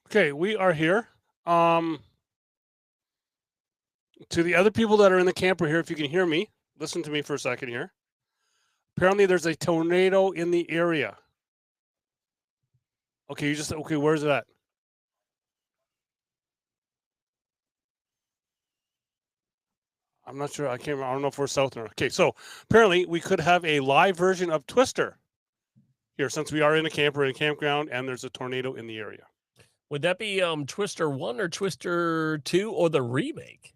Okay, we are here. To the other people that are in the camper here, if you can hear me, listen to me for a second here. Apparently, there's a tornado in the area. Okay, where's it at? I'm not sure. I don't know if we're south or. Okay, so apparently we could have a live version of Twister here, since we are in a camper in a campground and there's a tornado in the area. Would that be Twister 1 or Twister 2 or the remake?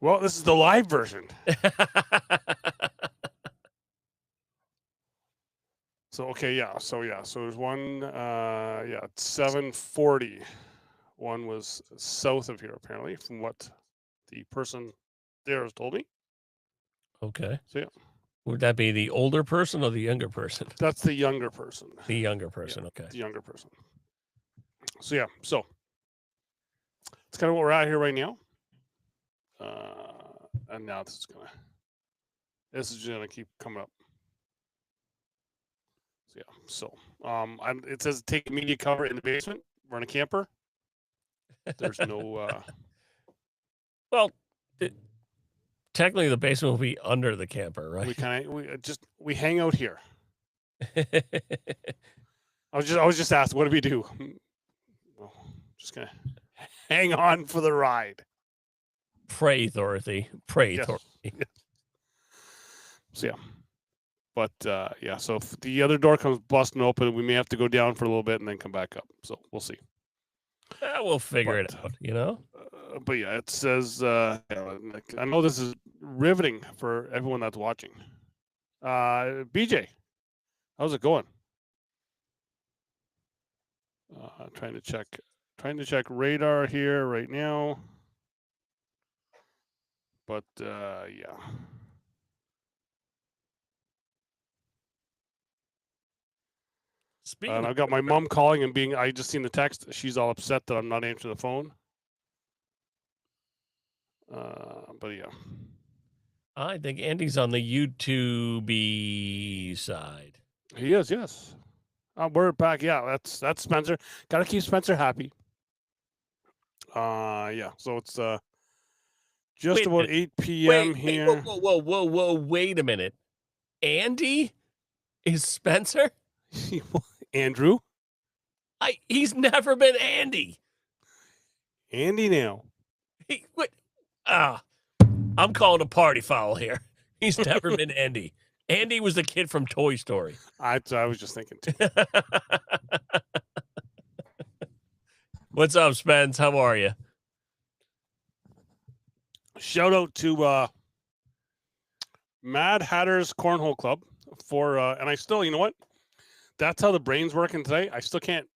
Well, this is the live version. So there's one. It's 7:40. One was south of here, apparently, from what the person there has told me. Okay. So yeah. Would that be the older person or the younger person? That's the younger person. The younger person. Okay. The younger person. So yeah. So it's kind of what we're at here right now. And now this is gonna keep coming up. So yeah. It says take media cover in the basement. We're in a camper. There's no. Well, technically, the basement will be under the camper, right? We hang out here. I was just asked, what do we do? Well, just gonna hang on for the ride. Pray, Dorothy. Pray, Yes. Dorothy. So yeah. But so if the other door comes busting open, we may have to go down for a little bit and then come back up. So we'll see. We'll figure it out, you know? But yeah, it says, I know this is riveting for everyone that's watching. BJ, how's it going? Trying to check radar here right now. But yeah. And I've got my mom calling and I just seen the text. She's all upset that I'm not answering the phone. But yeah. I think Andy's on the YouTube side. He is, yes. We're back. Yeah, that's Spencer. Got to keep Spencer happy. Yeah. So it's just about 8 p.m. here. Whoa! Wait a minute. Andy is Spencer? Andrew? He's never been Andy. Andy now. I'm calling a party foul here. He's never been Andy. Andy was the kid from Toy Story. I was just thinking too. What's up, Spence? How are you? Shout out to Mad Hatter's Cornhole Club for and I still, you know what? That's how the brain's working today. I still can't.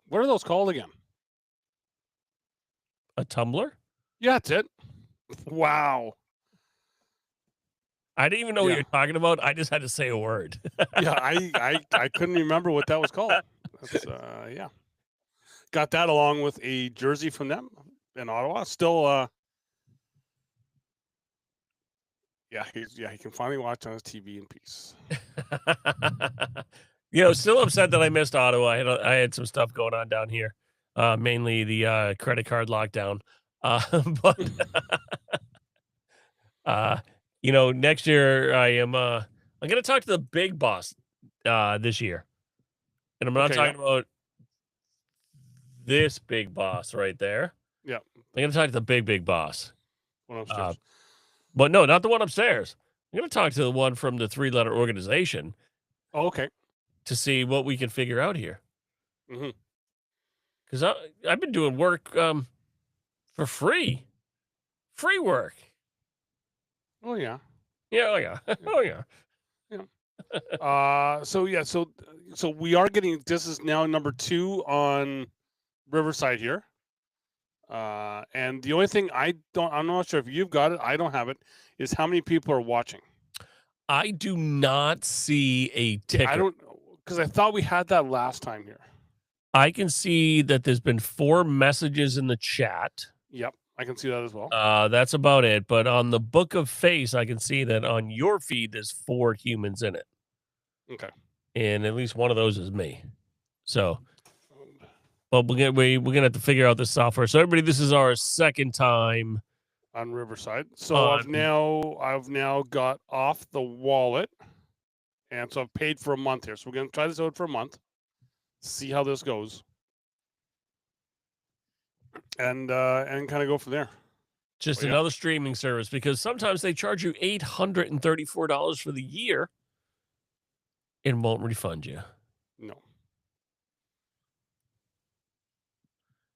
What are those called again? A tumbler? Yeah, that's it. Wow. I didn't even know what you were talking about. I just had to say a word. Yeah, I couldn't remember what that was called. That's, yeah. Got that along with a jersey from them in Ottawa. Still, he can finally watch on his TV in peace. Still upset that I missed Ottawa. I had some stuff going on down here, mainly the credit card lockdown. But next year I'm going to talk to the big boss this year, and I'm not talking about this big boss right there. Yeah, I'm going to talk to the big boss. One upstairs. But no, not the one upstairs. I'm going to talk to the one from the 3-letter organization. Oh, okay. To see what we can figure out here. Mm-hmm. Because I've been doing work for free. Free work. Oh, yeah. Yeah, oh, yeah. Oh, yeah. Yeah. So we are getting, this is now number 2 on Riverside here. And the only thing I'm not sure if you've got it, I don't have it, is how many people are watching. I do not see a ticker. I don't, because I thought we had that last time here. I can see that there's been 4 messages in the chat. Yep, I can see that as well. That's about it. But on the Book of Face, I can see that on your feed, there's 4 humans in it. Okay. And at least one of those is me. So, Well, we're gonna have to figure out this software. So everybody, this is our second time on Riverside. So I've now got off the wallet, and so I've paid for a month here. So we're gonna try this out for a month, see how this goes, and kind of go from there. Just another streaming service, because sometimes they charge you $834 for the year and won't refund you. No.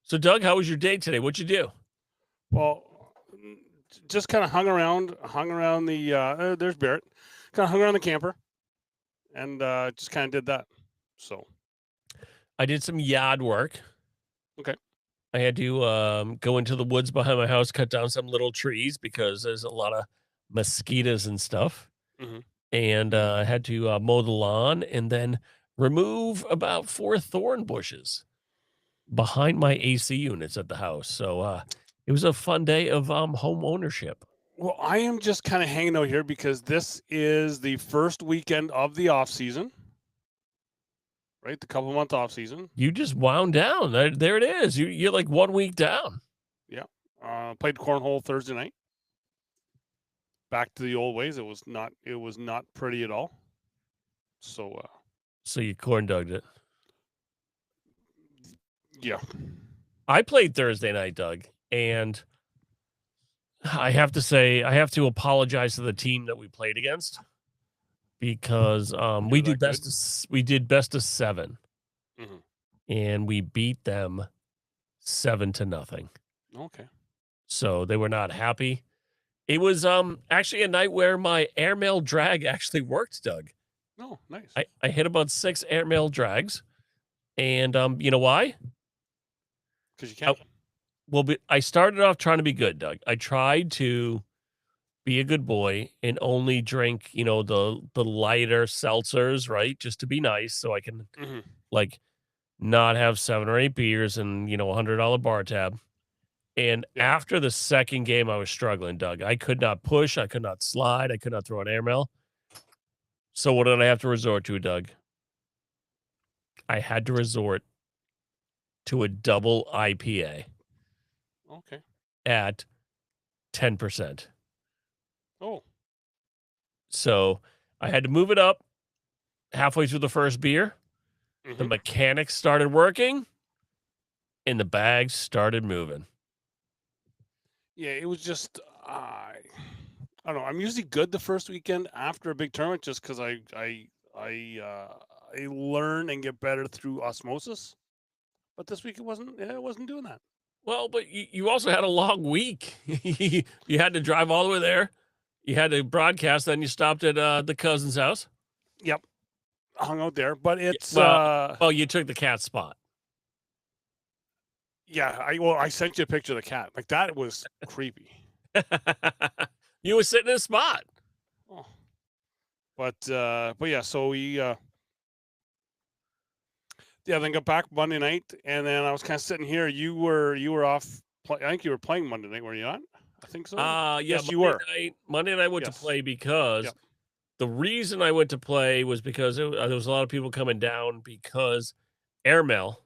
So, Doug, how was your day today? What'd you do? Well, just kind of hung around the. There's Barrett. Kind of hung around the camper, and just kind of did that. So, I did some yard work. Okay. I had to go into the woods behind my house, cut down some little trees because there's a lot of mosquitoes and stuff. Mhm. And I had to mow the lawn and then remove about 4 thorn bushes behind my AC units at the house. So it was a fun day of home ownership. Well, I am just kind of hanging out here because this is the first weekend of the off season. Right, the couple-month off season. You just wound down. There it is. You're like 1 week down. Yeah. Played cornhole Thursday night. Back to the old ways. It was not pretty at all. So you corn dogged it. Yeah. I played Thursday night, Doug, and I have to say, I have to apologize to the team that we played against, because we did best of 7, Mhm. and we beat them 7-0. Okay. So they were not happy. It was actually a night where my airmail drag actually worked, Doug. Oh, nice. I hit about 6 airmail drags, and you know why? Because you can. I started off trying to be good, Doug. I tried to be a good boy and only drink, the lighter seltzers, right? Just to be nice, so I can Mhm. like not have 7 or 8 beers and $100 bar tab. And after the second game, I was struggling, Doug. I could not push, I could not slide, I could not throw an airmail. So what did I have to resort to, Doug? I had to resort to a double IPA. Okay. At 10%. Oh. So I had to move it up halfway through the first beer. Mhm. The mechanics started working, and the bags started moving. Yeah, it was just I don't know. I'm usually good the first weekend after a big tournament, just because I learn and get better through osmosis. But this week it wasn't doing that. Well, but you also had a long week. You had to drive all the way there. You had to broadcast, then you stopped at the cousin's house. Yep. Hung out there, but it's well, you took the cat spot. Yeah, I sent you a picture of the cat. Like, that was creepy. You were sitting in a spot. Oh. But yeah, so we then got back Monday night, and then I was kind of sitting here. You were off. I think you were playing Monday night. Were you not? I think so. Yes, you were. Monday night I went to play because the reason I went to play was because there was a lot of people coming down because airmail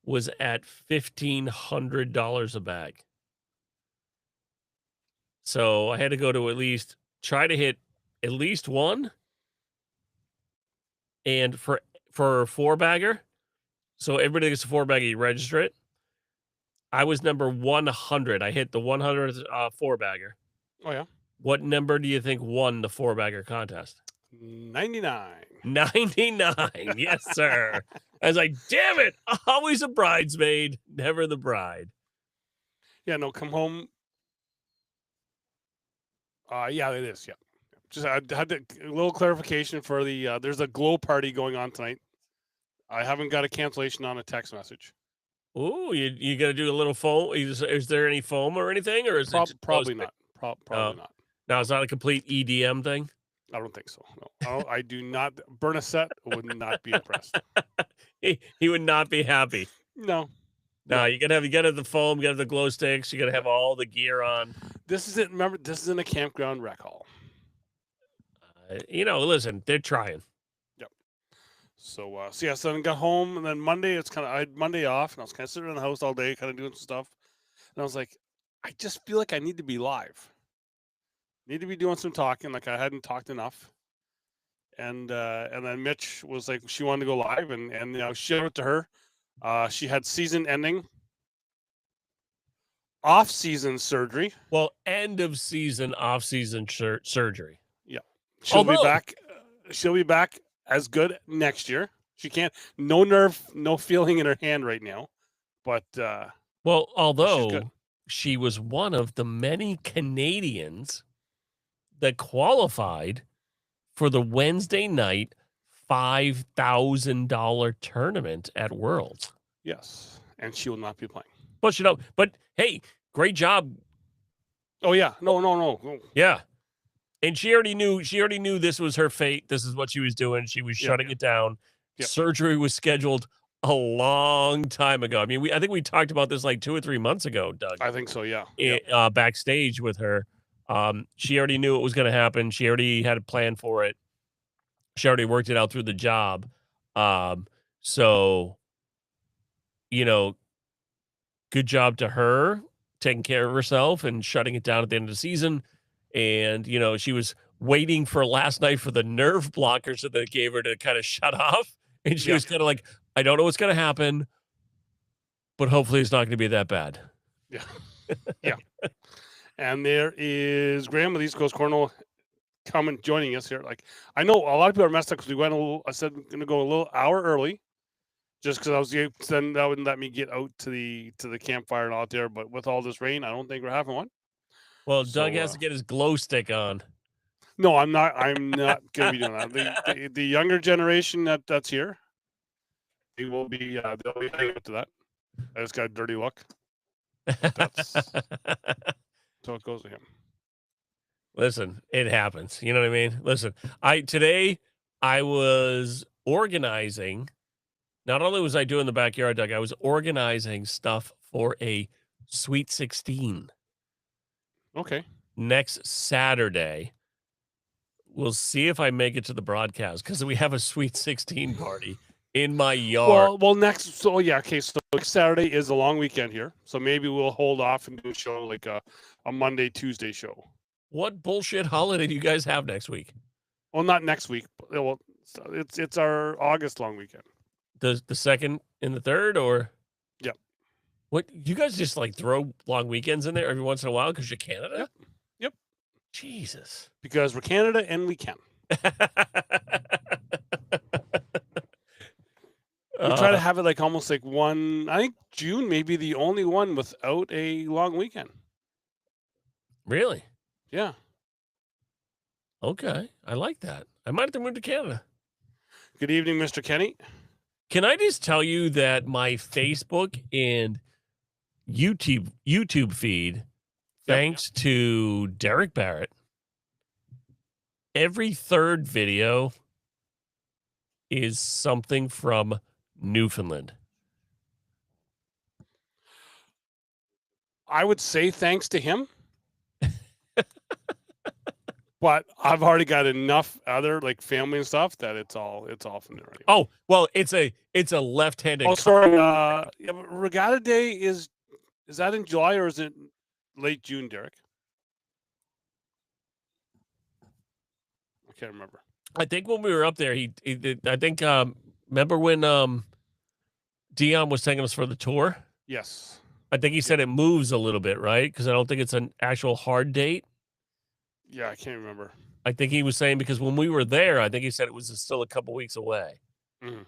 was at $1,500 a bag. So I had to go to try to hit at least one. And for a 4-bagger, so everybody gets a 4-bagger, you register it. I was number 100. I hit the 100th 4-bagger. Oh, yeah. What number do you think won the 4-bagger contest? 99. 99. Yes, sir. I was like, damn it. Always a bridesmaid, never the bride. Yeah, no, come home. Yeah, it is. Yeah. Just I had a little clarification for the there's a glow party going on tonight. I haven't got a cancellation on a text message. Oh, you got to do a little foam. Is there any foam or anything, or is it probably not? Probably not. Now it's not a complete EDM thing. I don't think so. No, I do not. Bernasette would not be impressed. He would not be happy. No. No, you gotta have the foam, you gotta have the glow sticks, you gotta have all the gear on. This is it. Remember, this is in a campground rec hall. Listen, they're trying. Yep. So yeah, so then got home, and then Monday I had Monday off, and I was kind of sitting in the house all day, kind of doing some stuff, and I was like, I just feel like I need to be live, need to be doing some talking, like I hadn't talked enough. And then Mitch was like, she wanted to go live, and shout out to her. She had season-ending, off-season surgery. Well, end of season, off season surgery. Yeah, she'll be Although- back. She'll be back as good next year. She can't. No nerve, no feeling in her hand right now, but Well, she's although good. she was one of the many Canadians that qualified for the Wednesday night $5,000 tournament at Worlds. Yes, and she will not be playing. But but hey, great job. Oh yeah, no. Yeah. And she already knew this was her fate. This is what she was doing. She was shutting it down. Yep. Surgery was scheduled a long time ago. I mean, I think we talked about this like 2 or 3 months ago, Doug. I think so. Yeah. Backstage with her. She already knew it was going to happen. She already had a plan for it. She already worked it out through the job. So, good job to her taking care of herself and shutting it down at the end of the season. And, she was waiting for last night for the nerve blockers that they gave her to kind of shut off. And she was kind of like, I don't know what's going to happen, but hopefully it's not going to be that bad. Yeah. Yeah. And there is Graham with East Coast Cornhole joining us here. Like, I know a lot of people are messed up because we went I said I'm going to go a little hour early just because then that wouldn't let me get out to the campfire and out there. But with all this rain, I don't think we're having one. Well, Doug has to get his glow stick on. No, I'm not going to be doing that. The younger generation that's here, they'll be heading up to that. I just got a dirty look. That's so it goes to him. Listen, it happens. You know what I mean? Listen, today I was organizing. Not only was I doing the backyard, Doug, I was organizing stuff for a Sweet 16. Okay. Next Saturday. We'll see if I make it to the broadcast because we have a Sweet 16 party in my yard. Well, next Saturday is a long weekend here, so maybe we'll hold off and do a show like a Monday, Tuesday show. What bullshit holiday do you guys have next week? Well, not next week. Well, it's our August long weekend. The 2nd and the 3rd, or? Yep. What, you guys just like throw long weekends in there every once in a while because you're Canada? Yep. Jesus. Because we're Canada and we can. We try to have it like almost like one. I think June may be the only one without a long weekend. Really? Yeah. Okay. I like that. I might have to move to Canada. Good evening, Mr. Kenny. Can I just tell you that my Facebook and YouTube feed, thanks to Derek Barrett, every third video is something from Newfoundland. I would say thanks to him. But I've already got enough other like family and stuff that it's all from there. Anyway. Oh, well, it's a left-handed. Oh, sorry. Regatta Day is that in July or is it late June, Derek? I can't remember. I think when we were up there, he did. I think remember when Dion was taking us for the tour? Yes. I think he said it moves a little bit, right? Because I don't think it's an actual hard date. Yeah, I can't remember. I think he was saying because when we were there, I think he said it was still a couple weeks away. Mm-hmm.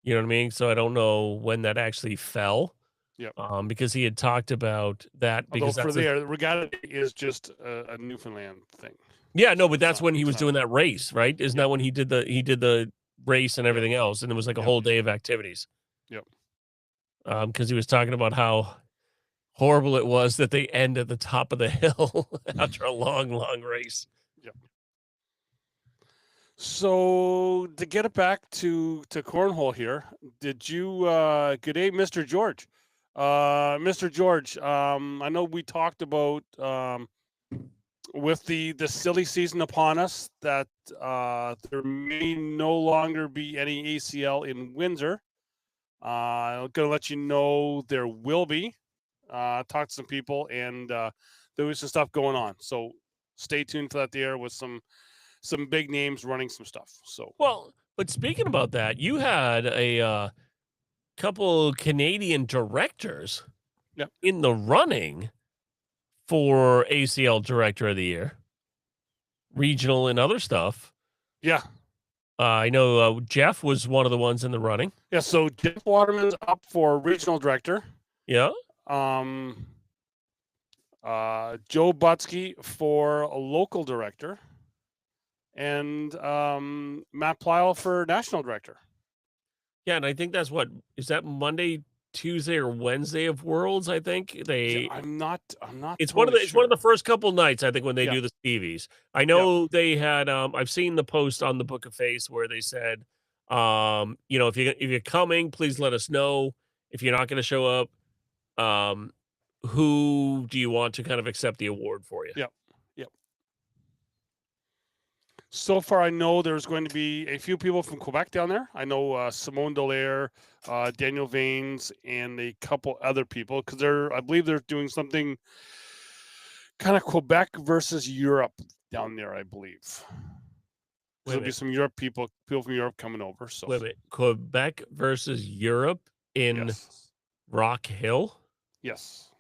You know what I mean? So I don't know when that actually fell. Yep. Because he had talked about that. Because for the Regatta Day is just a Newfoundland thing. Yeah, no, but that's when he was doing that race, right? Isn't that when he did the race and everything else, and it was like a whole day of activities. Yep. Because he was talking about how horrible it was that they end at the top of the hill after a long, long race. Yep. So to get it back to cornhole here, did you good day, Mr. George? Mr. George, I know we talked about with the silly season upon us, that there may no longer be any ACL in Windsor. I'm going to let you know there will be. Talk to some people, and there was some stuff going on. So stay tuned for that there with some big names running some stuff. So Well, but speaking about that, you had a couple Canadian directors Yep. in the running for ACL Director of the Year, regional and other stuff. yeah, I know Jeff was one of the ones in the running. yeah. So Jeff Waterman's up for regional director. Yeah. Joe Butsky for a local director, and Matt Plyle for national director. Yeah, and I think that's is that Monday, Tuesday, or Wednesday of Worlds? I think they. I'm not. It's totally it's one of the first couple nights I think when they Yeah. do the Stevies. I know they had. I've seen the post on the Book of Face where they said, if you're coming, please let us know. If you're not going to show up, who do you want to kind of accept the award for you? Yep. So far, I know there's going to be a few people from Quebec down there. I know Simone Dallaire, Daniel Vaines, and a couple other people, because I believe they're doing something kind of Quebec versus Europe down there, I believe. There'll be some people from Europe coming over. So wait a minute. Quebec versus Europe in Rock Hill? Yes.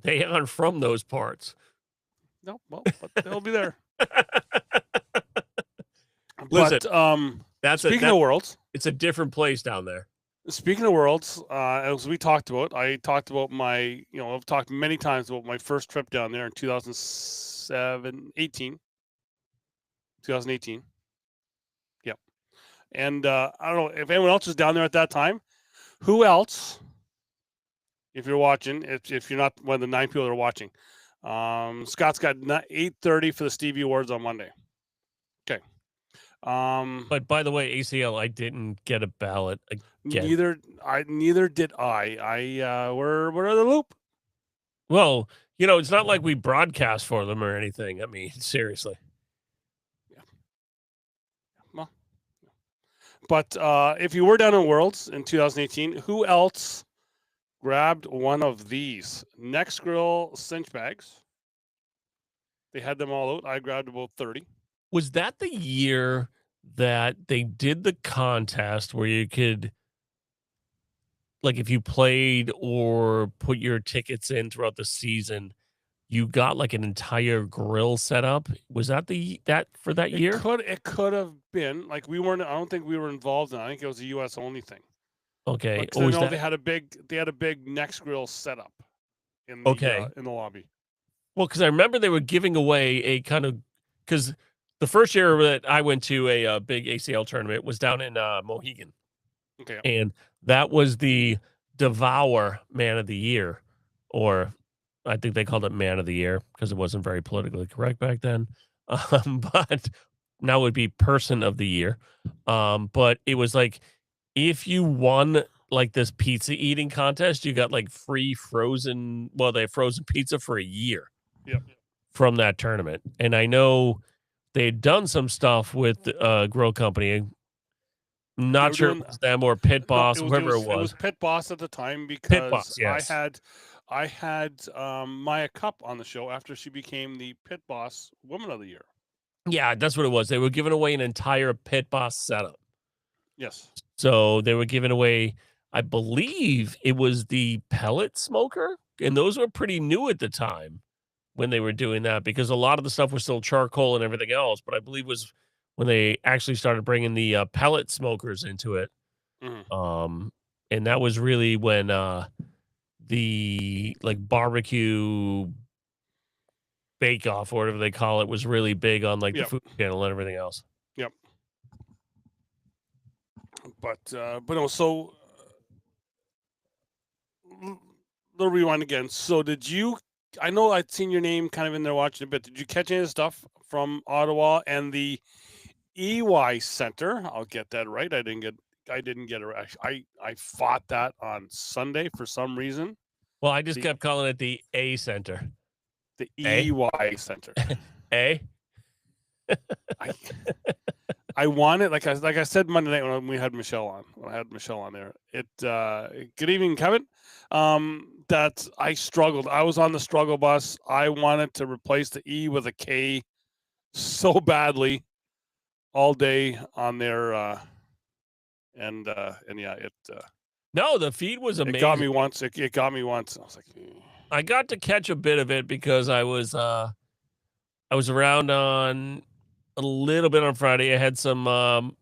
They aren't from those parts. No, well, but they'll be there. Listen, but speaking of Worlds, it's a different place down there. Speaking of Worlds, as we talked about, I talked about I've talked many times about my first trip down there in 2018. Yep. And I don't know if anyone else was down there at that time. Who else, if you're watching, if you're not one of the 9 people that are watching, Scott's got 8:30 for the Stevie Awards on Monday. Okay. But by the way, ACL, I didn't get a ballot again. Neither did I. We're in the loop. Well, it's not like we broadcast for them or anything. I mean, seriously. Yeah. Well, but if you were down in Worlds in 2018, who else grabbed one of these Next Grill cinch bags? They had them all out. I grabbed about 30. Was that the year that they did the contest where you could, like, if you played or put your tickets in throughout the season, you got like an entire grill set up? Was that for that year? It could have been. Like, we weren't. I don't think we were involved in it. I think it was a US only thing. Okay. I know they had a big Next Grill setup in the in the lobby. Well, because I remember they were giving away a kind of, because the first year that I went to a big ACL tournament was down in Mohegan. Okay. And that was the Devour Man of the Year, or I think they called it Man of the Year because it wasn't very politically correct back then. But now it would be Person of the Year. But it was like, if you won like this pizza eating contest, you got like free frozen pizza for a year. Yep. From that tournament. And I know they'd done some stuff with Grill Company. Not sure if it was them or Pit Boss, whoever it was. It was Pit Boss at the time, because Pit Boss, yes. I had Maya Cup on the show after she became the Pit Boss Woman of the Year. Yeah, that's what it was. They were giving away an entire Pit Boss setup. Yes. So they were giving away, I believe it was the pellet smoker, and those were pretty new at the time when they were doing that, because a lot of the stuff was still charcoal and everything else. But I believe it was when they actually started bringing the pellet smokers into it. Mm-hmm. And that was really when the like barbecue bake off, or whatever they call it, was really big on like the Food Channel and everything else. Yep. But no, so the rewind again. So I know I'd seen your name kind of in there watching a bit. Did you catch any of the stuff from Ottawa and the EY Center? I'll get that right. I didn't get it right. I fought that on Sunday for some reason. Well, I just kept calling it the A Center. The Eh? EY Center. Eh? I want it like I said Monday night when we had Michelle on. When I had Michelle on there. Good evening, Kevin. That I struggled. I was on the struggle bus. I wanted to replace the E with a K so badly all day on there. And yeah, No, the feed was amazing. it got me once. It got me once. I was like, I got to catch a bit of it because I was around on a little bit on Friday. I had some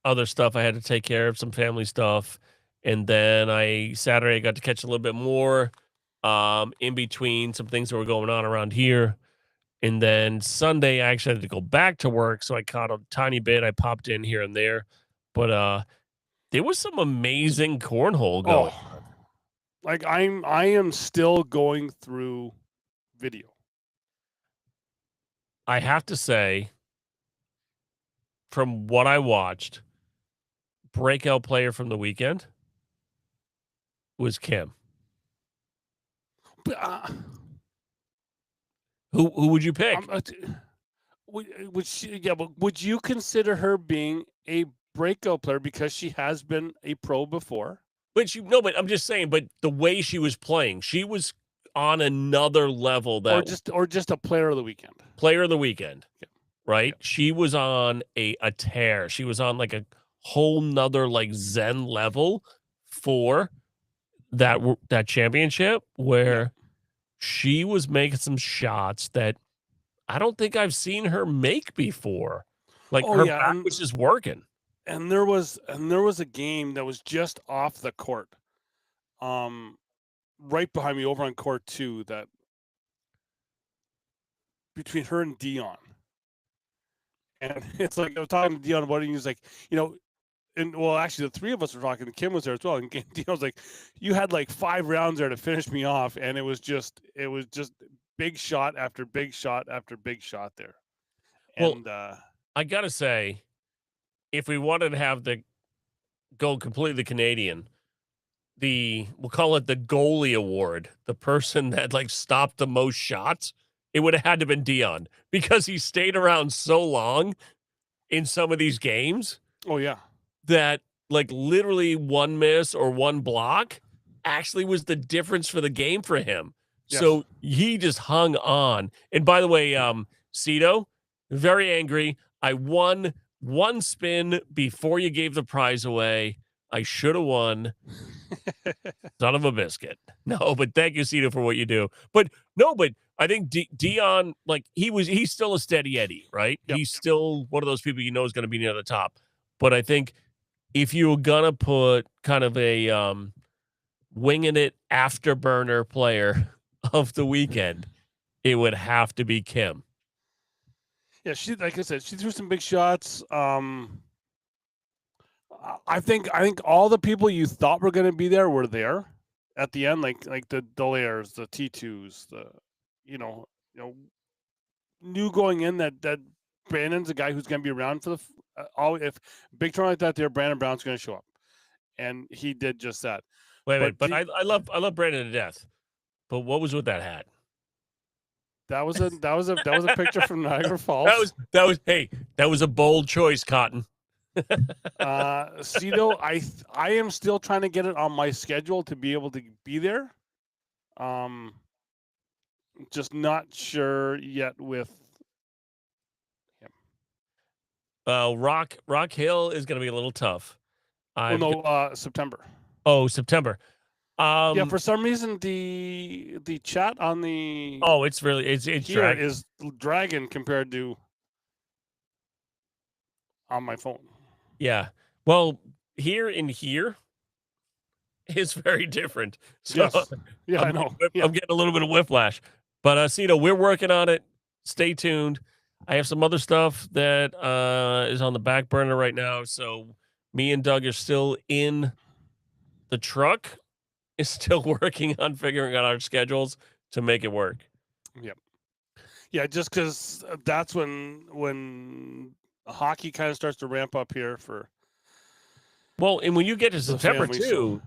other stuff I had to take care of, some family stuff, and then Saturday I got to catch a little bit more in between some things that were going on around here. And then Sunday I actually had to go back to work, so I caught a tiny bit. I popped in here and there, but there was some amazing cornhole going. oh, like I am still going through video. I have to say, from what I watched, breakout player from the weekend was Kim. But, Who would you pick? but would you consider her being a breakout player because she has been a pro before? But I'm just saying. But the way she was playing, she was on another level. Or just a player of the weekend. Player of the weekend, yeah. right? Yeah. She was on a tear. She was on like a whole nother like Zen level for that championship where she was making some shots that I don't think I've seen her make before. Like her back was just working. And there was a game that was just off the court, right behind me over on court 2, that between her and Dion. And it's like I was talking to Dion about it, and he was like, and well, actually, the three of us were talking. Kim was there as well, and Dion was like, "You had like 5 rounds there to finish me off," and it was just big shot after big shot after big shot there. And I gotta say, if we wanted to have go completely Canadian, we'll call it the goalie award, the person that like stopped the most shots, it would have had to have been Dion because he stayed around so long in some of these games. Oh yeah. That like literally one miss or one block actually was the difference for the game for him. Yes. So he just hung on. And by the way, Cito, very angry. I won one spin before you gave the prize away. I should have won. Son of a biscuit. No, but thank you, Cito, for what you do. But I think Dion, like he's still a steady Eddie, right? Yep. He's still one of those people is going to be near the top. But I think if you were gonna put kind of a winging it afterburner player of the weekend, it would have to be Kim. Yeah, like I said, she threw some big shots. I think all the people you thought were going to be there were there at the end, like the Dolairs, the T2s, the knew going in that Brandon's a guy who's going to be around for if big tournament like that, there Brandon Brown's going to show up, and he did just that. But I love Brandon to death. But what was with that hat? That was a picture from Niagara Falls. That was a bold choice, Cotton. Cito, I am still trying to get it on my schedule to be able to be there. Just not sure yet with him. Rock Hill is going to be a little tough. September. Oh, September. Yeah, for some reason the chat on the it's here is dragging compared to on my phone. Yeah. Well, here is very different. So yes. Yeah, I know. I'm getting a little bit of whiplash. But Cito, we're working on it. Stay tuned. I have some other stuff that is on the back burner right now. So me and Doug are still in the truck, is still working on figuring out our schedules to make it work. Yep. Yeah, just because that's when hockey kind of starts to ramp up here for. Well, and when you get to September too,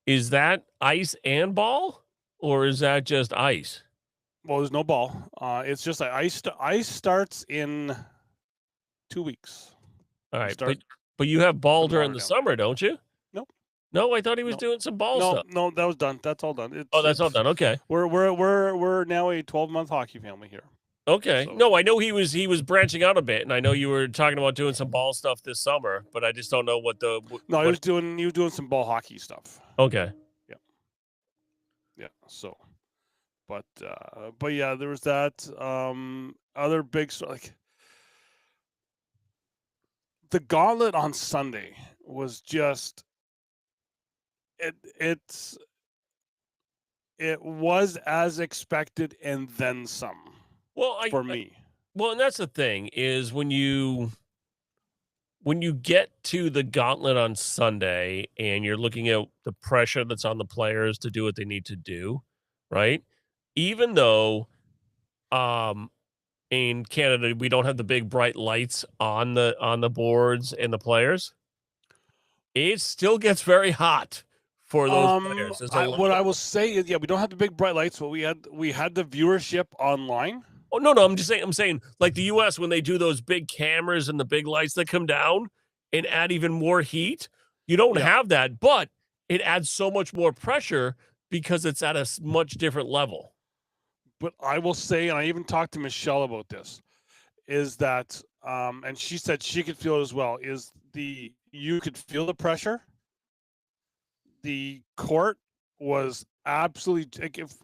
is that ice and ball, or is that just ice? Well, there's no ball. It's just like ice starts in 2 weeks. All We right, start but you have ball putting during water the down. summer, don't you? Nope. No, I thought he was No. doing some ball No, stuff. no, that was done. That's all done. Oh, that's all done. Okay. We're now a 12-month hockey family here. Okay. So- No, I know he was branching out a bit, and I know you were talking about doing some ball stuff this summer, but I just don't know what the. No, what, he was doing some ball hockey stuff. Okay. Yeah. So, but yeah, there was that. Other big like the gauntlet on Sunday was just it was as expected and then some Well, for me. Well, and that's the thing is when you get to the gauntlet on Sunday and you're looking at the pressure that's on the players to do what they need to do, right? Even though in Canada we don't have the big bright lights on the boards and the players, it still gets very hot for those players. What I will say is, yeah, we don't have the big bright lights, but we had the viewership online. Oh no, I'm saying like the US when they do those big cameras and the big lights that come down and add even more heat, you don't have that, but it adds so much more pressure because it's at a much different level. But I will say, and I even talked to Michelle about this, is that and she said she could feel it as well, is you could feel the pressure. The court was absolutely like if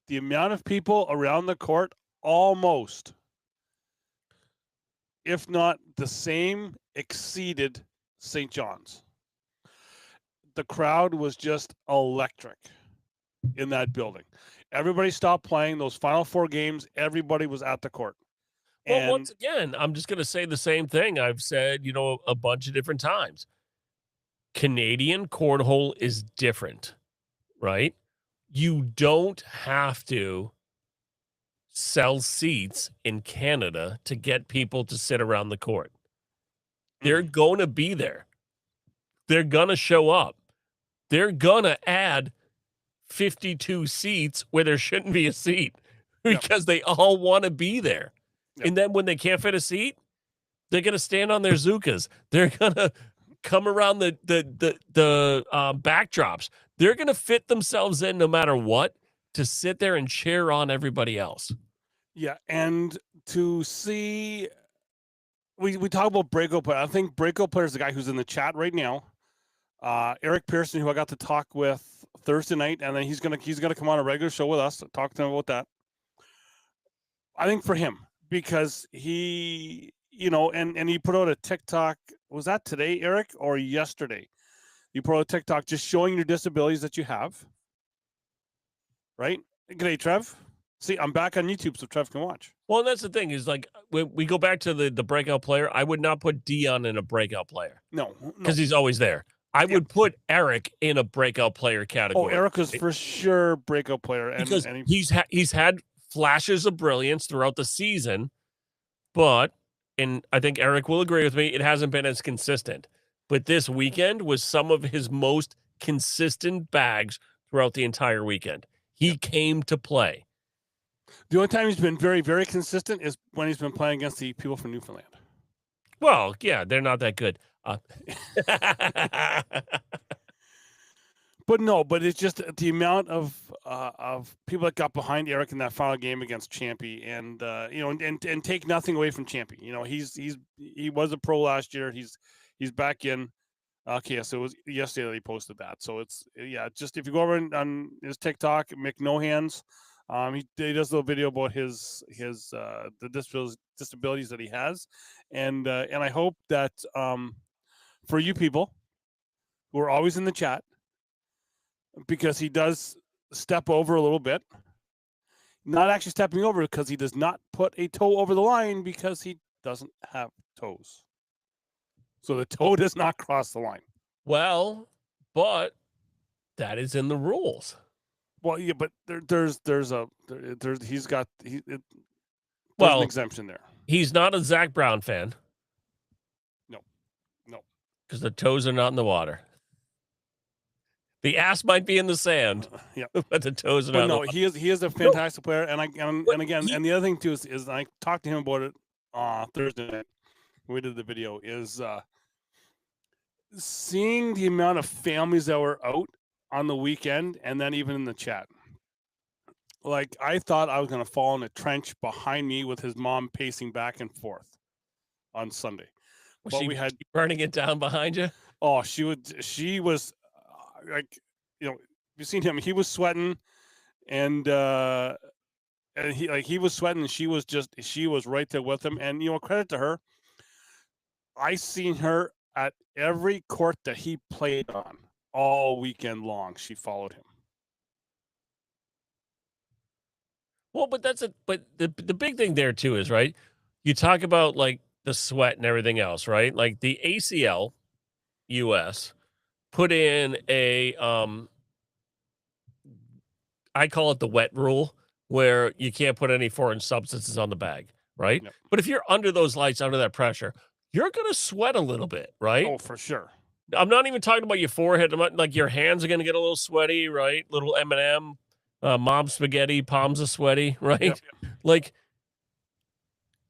the amount of people around the court almost, if not the same, exceeded St. John's. The crowd was just electric in that building. Everybody stopped playing those final 4 games. Everybody was at the court. Well, once again, I'm just going to say the same thing I've said, a bunch of different times. Canadian cornhole is different, right? You don't have to sell seats in Canada to get people to sit around the court. They're going to be there. They're going to show up. They're going to add 52 seats where there shouldn't be a seat because they all want to be there. And then when they can't fit a seat, they're going to stand on their Zukas. They're going to come around the backdrops. They're going to fit themselves in no matter what to sit there and cheer on everybody else. Yeah, and to see, we talk about breakout player. I think breakout player is the guy who's in the chat right now. Eric Pearson, who I got to talk with Thursday night, and then he's gonna come on a regular show with us. Talk to him about that. I think for him, because he, and he put out a TikTok. Was that today, Eric, or yesterday? You put out a TikTok just showing your disabilities that you have. Right? G'day, Trev. See, I'm back on YouTube, so Trev can watch. Well, and that's the thing is like when we go back to the breakout player, I would not put Dion in a breakout player. No. Because he's always there. I would put Eric in a breakout player category. Oh, Eric was for sure breakout player. Because he's had flashes of brilliance throughout the season, but, and I think Eric will agree with me, it hasn't been as consistent. But this weekend was some of his most consistent bags throughout the entire weekend. He came to play. The only time he's been very, very consistent is when he's been playing against the people from Newfoundland. Well, yeah, they're not that good. But it's just the amount of people that got behind Eric in that final game against Champy, and and take nothing away from Champy. He was a pro last year. He's back in. Okay, so it was yesterday that he posted that. So it's just if you go over on his TikTok, McNohands, he does a little video about his the disabilities that he has, and I hope that for you people who are always in the chat, because he does step over a little bit, not actually stepping over because he does not put a toe over the line because he doesn't have toes. So the toe does not cross the line. Well, but that is in the rules. Well, yeah, but there's an exemption there. He's not a Zach Brown fan. No. Because the toes are not in the water. The ass might be in the sand, Yeah. but the toes are But not. no, he is a fantastic player, and again, he- and the other thing too is I talked to him about it Thursday night. We did the video. Is seeing the amount of families that were out on the weekend, and then even in the chat. Like, I thought I was going to fall in a trench behind me with his mom pacing back and forth on Sunday. Was But she we had burning it down behind you? Oh, she was like, you've seen him. He was sweating, and he was sweating, and she was right there with him. And credit to her. I seen her at every court that he played on all weekend long. She followed him. Well, but the big thing there too is, right, you talk about like the sweat and everything else, right? Like the ACL US put in a I call it the wet rule, where you can't put any foreign substances on the bag, right? Yep. But if you're under those lights, under that pressure, you're gonna sweat a little bit, right? Oh, for sure. I'm not even talking about your forehead. I'm not, like, your hands are gonna get a little sweaty, right? Little M&M, mom spaghetti, palms are sweaty, right? Yep. Like,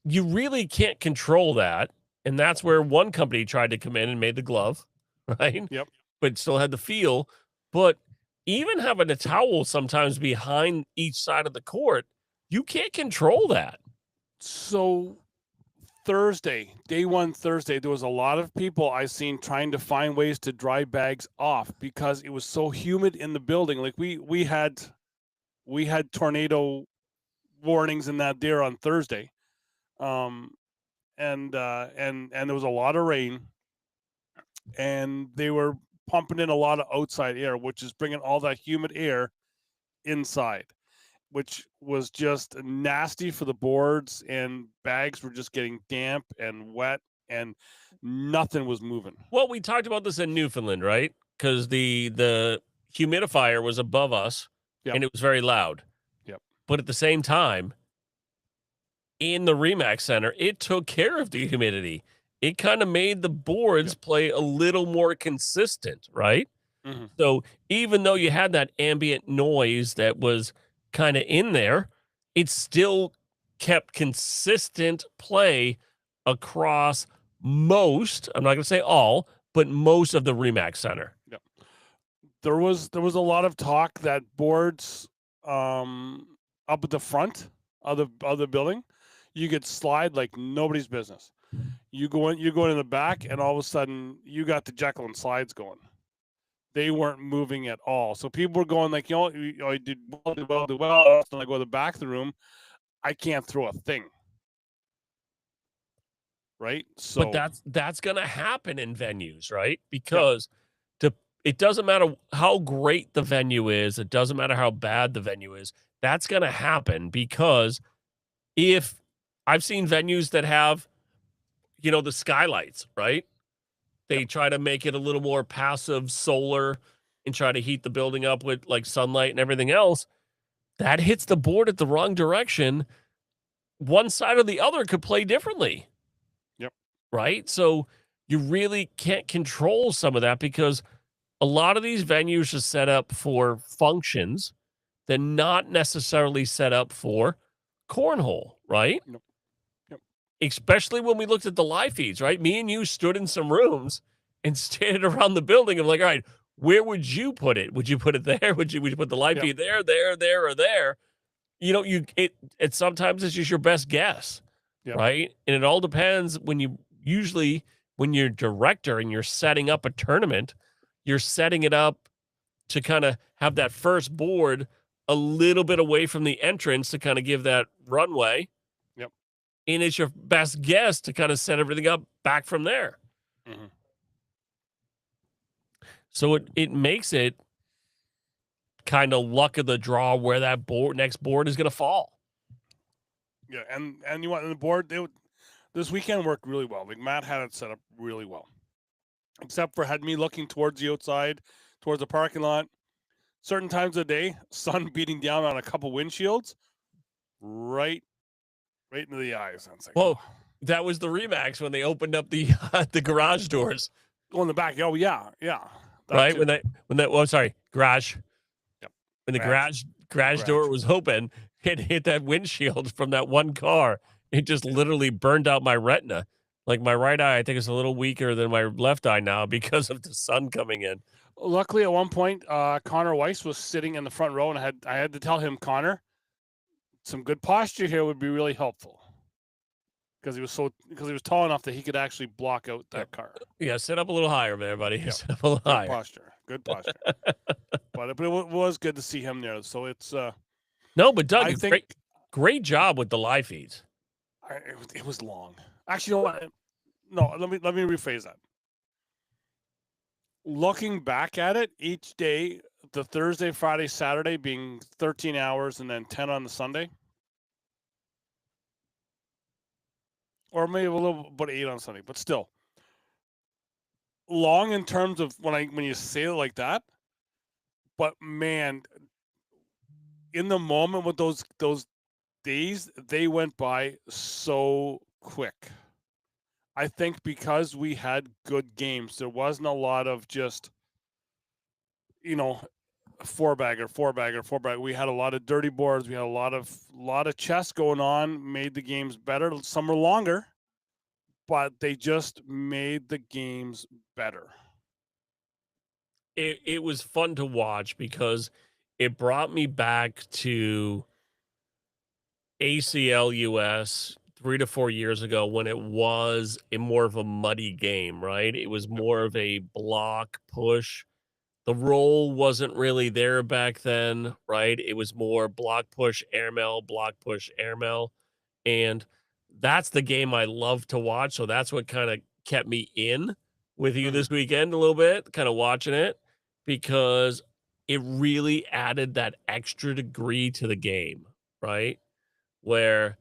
you really can't control that, and that's where one company tried to come in and made the glove, right? Yep. But still had the feel. But even having a towel sometimes behind each side of the court, you can't control that. So Thursday, day one Thursday, there was a lot of people I seen trying to find ways to dry bags off because it was so humid in the building. Like we had tornado warnings in that there on Thursday. And there was a lot of rain, and they were pumping in a lot of outside air, which is bringing all that humid air inside, which was just nasty for the boards, and bags were just getting damp and wet, and nothing was moving. Well, we talked about this in Newfoundland, right? Because the humidifier was above us, Yep. and it was very loud. Yep. But at the same time, in the Remax Center, it took care of the humidity. It kind of made the boards play a little more consistent, right? Mm-hmm. So even though you had that ambient noise that was kind of in there, it still kept consistent play across most, I'm not going to say all, but most of the Remax Center. Yep. There was a lot of talk that boards up at the front of the building, you could slide like nobody's business. You go in the back, and all of a sudden you got the Jekyll and slides going. They weren't moving at all. So people were going like, I did well. So I go to the back of the room, I can't throw a thing. Right. So, but that's going to happen in venues, right? Because it doesn't matter how great the venue is. It doesn't matter how bad the venue is. That's going to happen because if I've seen venues that have, the skylights, right? They try to make it a little more passive solar and try to heat the building up with like sunlight and everything else. That hits the board at the wrong direction. One side or the other could play differently. Yep. Right? So you really can't control some of that because a lot of these venues are set up for functions. They're not necessarily set up for cornhole, right? Nope. Especially when we looked at the live feeds, right? Me and you stood in some rooms and stared around the building. I'm like, all right, where would you put it? Would you put it there? Would you put the live feed there, or there? It sometimes it's just your best guess, right? And it all depends when you're director and you're setting up a tournament, you're setting it up to kind of have that first board a little bit away from the entrance to kind of give that runway. And it's your best guess to kind of set everything up back from there. Mm-hmm. So it makes it kind of luck of the draw where that next board is going to fall. Yeah, and the board, this weekend worked really well. Like Matt had it set up really well, except for had me looking towards the outside, towards the parking lot. Certain times of the day, sun beating down on a couple windshields, right into the eyes. Like, that was the Remax when they opened up the garage doors. Go in the back. Oh, yeah. right? too. When that well, sorry, garage. Yep. When the Garage. garage door Garage. was open, it hit that windshield from that one car. It just literally burned out my retina. Like my right eye, I think is a little weaker than my left eye now because of the sun coming in. Luckily, at one point, Connor Weiss was sitting in the front row, and I had to tell him, Connor, some good posture here would be really helpful, because he was tall enough that he could actually block out that car. Yeah, sit up a little higher there, buddy. Yep. Sit up a little Good higher. posture. Good posture. but it was good to see him there. So it's No, but Doug, I think great job with the live feeds. it was long. Actually, you know what? No, let me rephrase that. Looking back at it, each day, the Thursday, Friday, Saturday being 13 hours and then 10 on the Sunday. Or maybe a little about 8 on Sunday, but still. Long in terms of when you say it like that. But man, in the moment with those days, they went by so quick. I think because we had good games, there wasn't a lot of just, four bagger. We had a lot of dirty boards. We had a lot of chess going on, made the games better. Some were longer, but they just made the games better. It was fun to watch because it brought me back to ACL US 3 to 4 years ago when it was a more of a muddy game, right? It was more of a block push. The roll wasn't really there back then, right? It was more block push, airmail, block push, airmail. And that's the game I love to watch. So that's what kind of kept me in with you this weekend a little bit, kind of watching it, because it really added that extra degree to the game, right? Where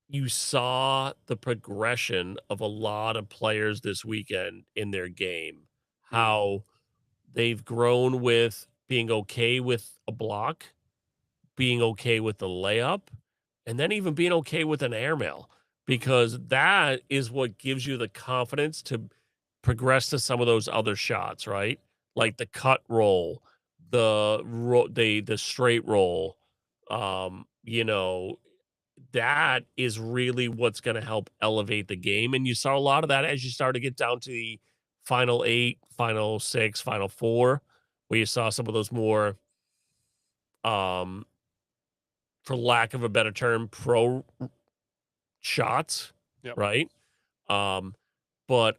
you saw the progression of a lot of players this weekend in their game, how they've grown with being okay with a block, being okay with the layup, and then even being okay with an airmail, because that is what gives you the confidence to progress to some of those other shots, right? Like the cut roll, the straight roll. That is really what's going to help elevate the game. And you saw a lot of that as you start to get down to the final 8, final 6, final 4, where you saw some of those more, for lack of a better term, pro shots, right? But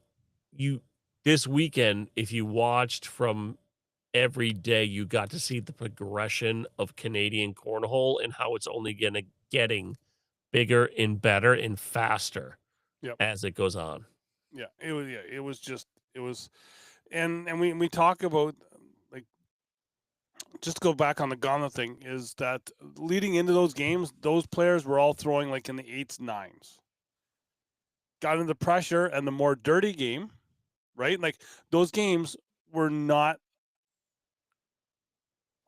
this weekend, if you watched from every day, you got to see the progression of Canadian cornhole and how it's only getting bigger and better and faster as it goes on. Yeah, it was, and we talk about, like, just to go back on the Gauntlet thing, is that leading into those games, those players were all throwing like in the 8s, 9s. Got into pressure and the more dirty game, right? Like those games were not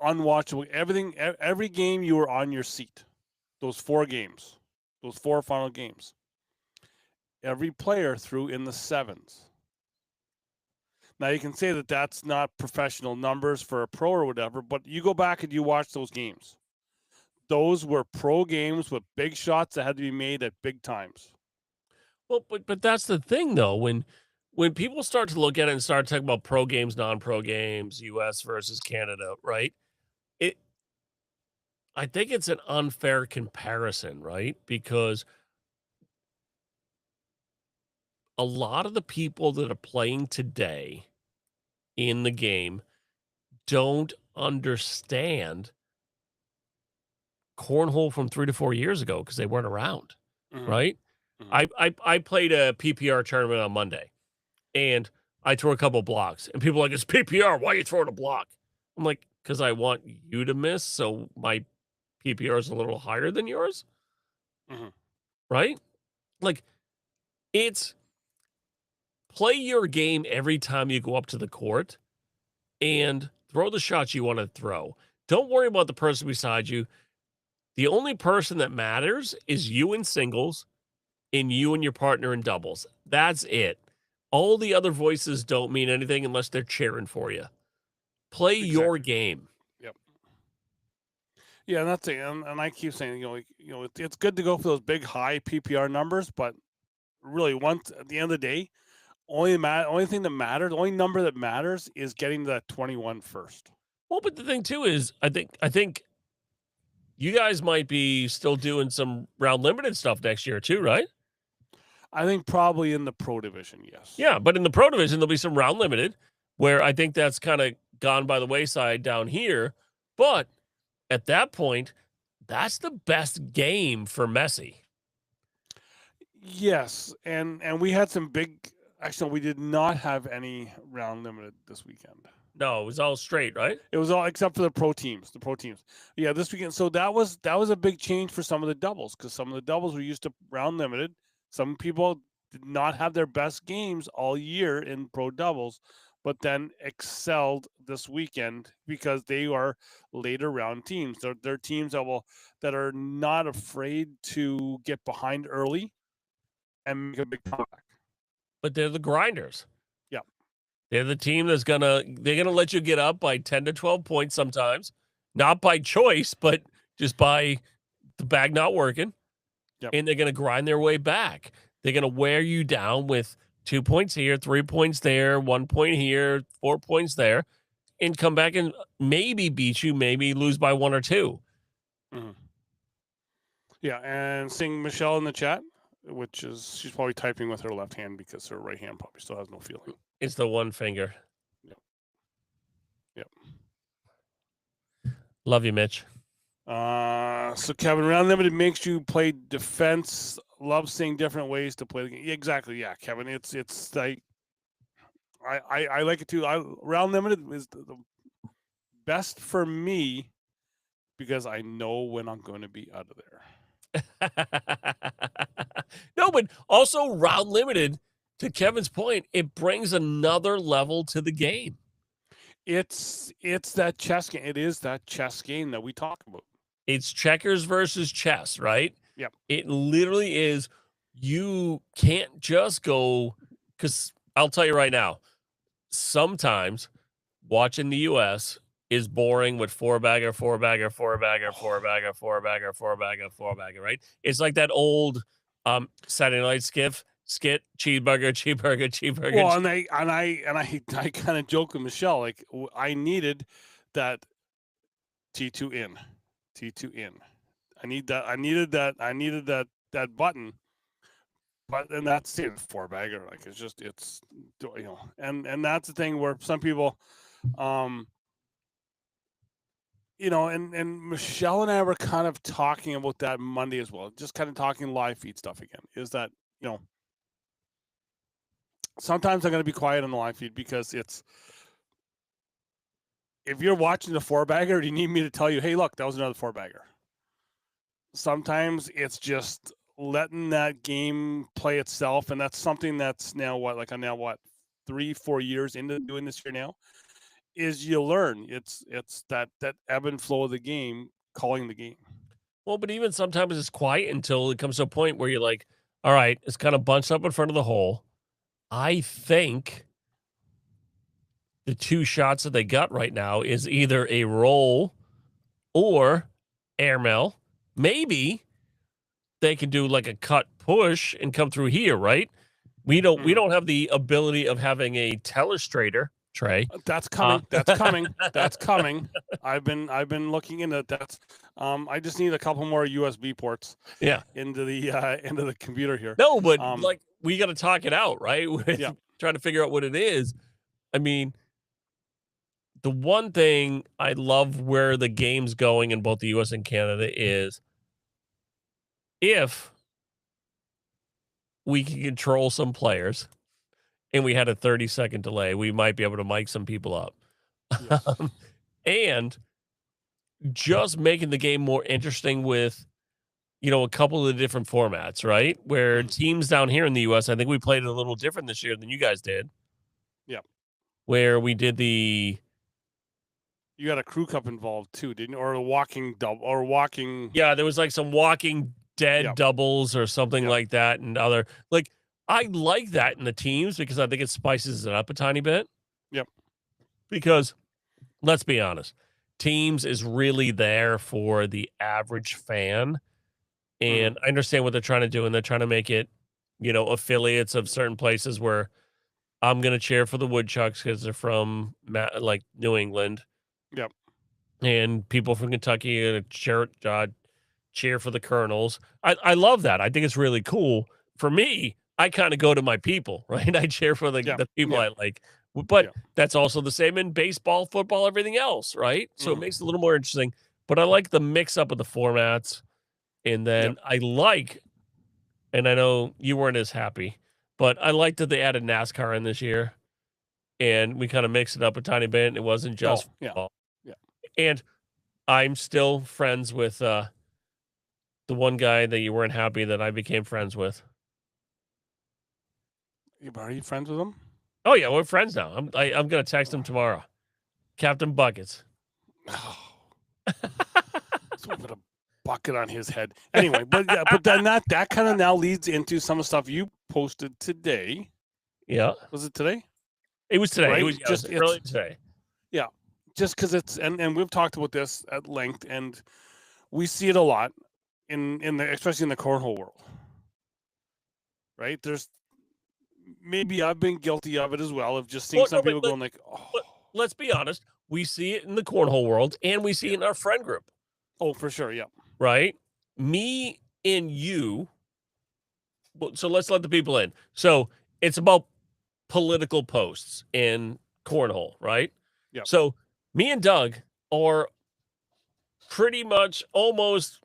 unwatchable. Every game you were on your seat. Those 4 games, those 4 final games. Every player threw in the 7s. Now you can say that that's not professional numbers for a pro or whatever, but you go back and you watch those games. Those were pro games with big shots that had to be made at big times. Well, but that's the thing though, when people start to look at it and start talking about pro games, non-pro games, US versus Canada, right? I think it's an unfair comparison, right? Because a lot of the people that are playing today in the game don't understand cornhole from 3 to 4 years ago because they weren't around, right? I played a PPR tournament on Monday, and I threw a couple blocks, and people are like, "It's PPR. Why are you throwing a block?" I'm like, "Because I want you to miss, so my PPR is a little higher than yours." Right? Like, it's play your game every time you go up to the court and throw the shots you want to throw. Don't worry about the person beside you. The only person that matters is you in singles and you and your partner in doubles. That's it. all the other voices don't mean anything unless they're cheering for you. Play your Exactly. game. Yep. Yeah, and that's it. And I keep saying, it's good to go for those big high PPR numbers, but really, once at the end of the day, only thing that matters, the only number that matters is getting to that 21 first. Well, but the thing too is, I think you guys might be still doing some round limited stuff next year too, right? I think probably in the pro division, yes. Yeah, but in the pro division, there'll be some round limited where I think that's kind of gone by the wayside down here. But at that point, that's the best game for Messi. Yes, and we had some big. Actually, we did not have any round limited this weekend. No, it was all straight, right? It was all except for the pro teams. Yeah, this weekend. So that was a big change for some of the doubles because some of the doubles were used to round limited. Some people did not have their best games all year in pro doubles, but then excelled this weekend because they are later round teams. They're teams that are not afraid to get behind early and make a big comeback. But they're the grinders. Yeah. They're the team they're gonna let you get up by 10 to 12 points sometimes. Not by choice, but just by the bag not working. Yep. And they're gonna grind their way back. They're gonna wear you down with 2 points here, 3 points there, 1 point here, 4 points there, and come back and maybe beat you, maybe lose by 1 or 2. Mm-hmm. Yeah, and seeing Michelle in the chat, which is she's probably typing with her left hand because her right hand probably still has no feeling. It's the one finger. Yep. Love you, Mitch. So Kevin, round limited makes you play defense. Love seeing different ways to play the game. Exactly, yeah, Kevin. It's like I like it too. Round limited is the best for me because I know when I'm going to be out of there. No, but also round limited, to Kevin's point, it brings another level to the game. It's that chess game. It is that chess game that we talk about. It's checkers versus chess, right? Yep. It literally is. You can't just go, because I'll tell you right now, sometimes watching the U.S. is boring with four bagger, right? It's like that old Saturday Night skit, cheeseburger. Well, and I kind of joke with Michelle, like I needed that T2 in. I needed that button. But then that's it, four bagger. Like it's and that's the thing where some people and Michelle and I were kind of talking about that Monday as well. Just kind of talking live feed stuff again. Is that, sometimes I'm going to be quiet on the live feed because if you're watching the four bagger, you need me to tell you, hey, look, that was another four bagger. Sometimes it's just letting that game play itself. And that's something that's now 3-4 years into doing this here now, is you learn. It's that ebb and flow of the game, calling the game. Well, but even sometimes it's quiet until it comes to a point where you're like, all right, it's kind of bunched up in front of the hole. I think the two shots that they got right now is either a roll or airmail. Maybe they can do like a cut push and come through here, right? We don't have the ability of having a telestrator, Trey. That's coming. That's coming. I've been looking into that. I just need a couple more USB ports. Yeah. Into the computer here. No, but we got to talk it out, right? Yeah. Trying to figure out what it is. I mean, the one thing I love where the game's going in both the US and Canada is if we can control some players and we had a 30-second delay, we might be able to mic some people up. Yes. And just making the game more interesting with, a couple of the different formats, right? Where teams down here in the US, I think we played it a little different this year than you guys did. Yeah. Where we did you got a crew cup involved too, didn't you? Or a walking double or walking. Yeah, there was like some walking dead doubles or something like that. And I like that in the teams because I think it spices it up a tiny bit. Yep. Because let's be honest, teams is really there for the average fan. And I understand what they're trying to do, and they're trying to make it, affiliates of certain places where I'm going to cheer for the Woodchucks because they're from like New England. Yep. And people from Kentucky are going to cheer for the Colonels. I love that. I think it's really cool. For me, I kind of go to my people, right? I cheer for the people I like. But that's also the same in baseball, football, everything else, right? So it makes it a little more interesting. But I like the mix up of the formats. And then I like, and I know you weren't as happy, but I like that they added NASCAR in this year. And we kind of mixed it up a tiny bit. And it wasn't just football. Yeah. And I'm still friends with the one guy that you weren't happy that I became friends with. Are you friends with him? Oh yeah, we're friends now. I'm gonna text him tomorrow. Captain Buckets. Oh. So put a bucket on his head. Anyway, but then that kind of now leads into some of the stuff you posted today. Yeah. Was it today? It was today. Right? It was just early today. Yeah. Just because it's and we've talked about this at length, and we see it a lot especially in the cornhole world. Right? Maybe I've been guilty of it as well, of just seeing some people going like, oh. Let's be honest. We see it in the cornhole world, and we see it in our friend group. Oh, for sure. Yeah. Right? Me and you. So let's let the people in. So it's about political posts in cornhole, right? Yeah. So me and Doug are pretty much almost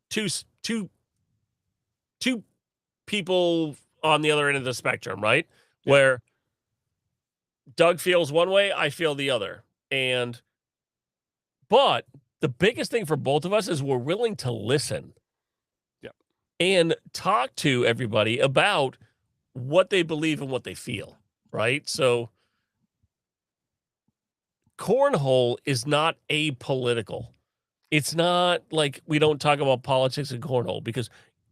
two people on the other end of the spectrum, right? Yeah. Where Doug feels one way, I feel the other. But the biggest thing for both of us is we're willing to listen. Yeah. And talk to everybody about what they believe and what they feel, right? So cornhole is not apolitical. It's not like we don't talk about politics in cornhole, because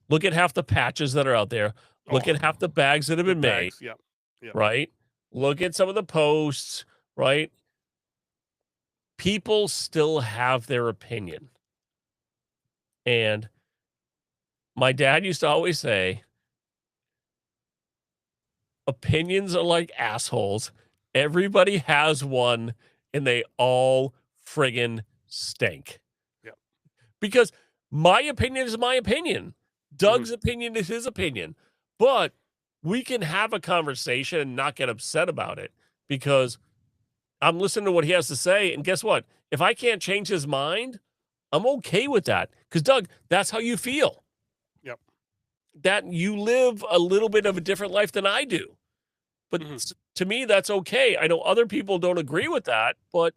look at half the patches that are out there. Look at half the bags that have been made. Yep. Right? Look at some of the posts, right? People still have their opinion. And my dad used to always say, opinions are like assholes. Everybody has one, and they all friggin' stink. Yep. Because my opinion is my opinion. Doug's opinion is his opinion. But we can have a conversation and not get upset about it, because I'm listening to what he has to say. And guess what? If I can't change his mind, I'm okay with that. Because, Doug, that's how you feel. Yep. That you live a little bit of a different life than I do. But to me, that's okay. I know other people don't agree with that, but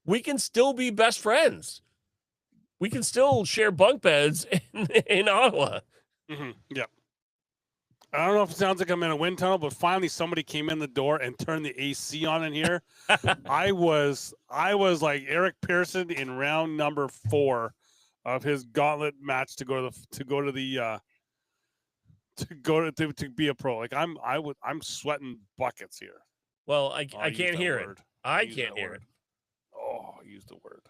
we can still be best friends. We can still share bunk beds in Ottawa. Yeah. I don't know if it sounds like I'm in a wind tunnel, but finally somebody came in the door and turned the AC on in here. I was like Eric Pearson in round number 4 of his gauntlet match to be a pro. Like I'm sweating buckets here. Well, I can't hear it. I can't hear it. Oh, I used the word.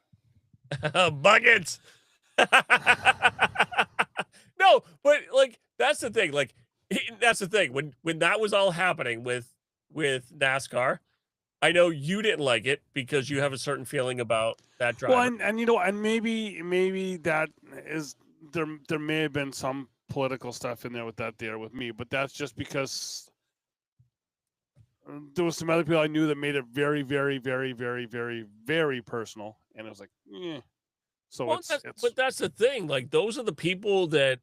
Buckets. No, but like that's the thing. Like that's the thing. When that was all happening with NASCAR, I know you didn't like it because you have a certain feeling about that driver. Well, and maybe that is there may have been some political stuff in there with me, but that's just because there was some other people I knew that made it very, very, very, very, very, very personal, and it was like, eh. So but that's the thing. Like those are the people that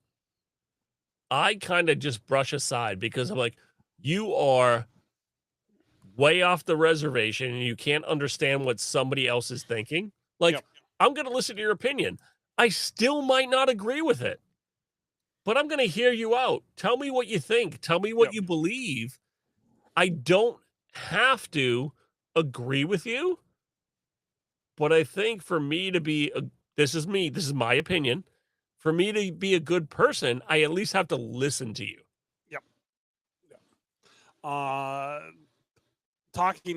I kind of just brush aside, because I'm like, you are way off the reservation and you can't understand what somebody else is thinking. Like, I'm going to listen to your opinion. I still might not agree with it, but I'm going to hear you out. Tell me what you think. Tell me what you believe. I don't have to agree with you, but I think for me to be, this is my opinion. For me to be a good person, I at least have to listen to you. Yep. Talking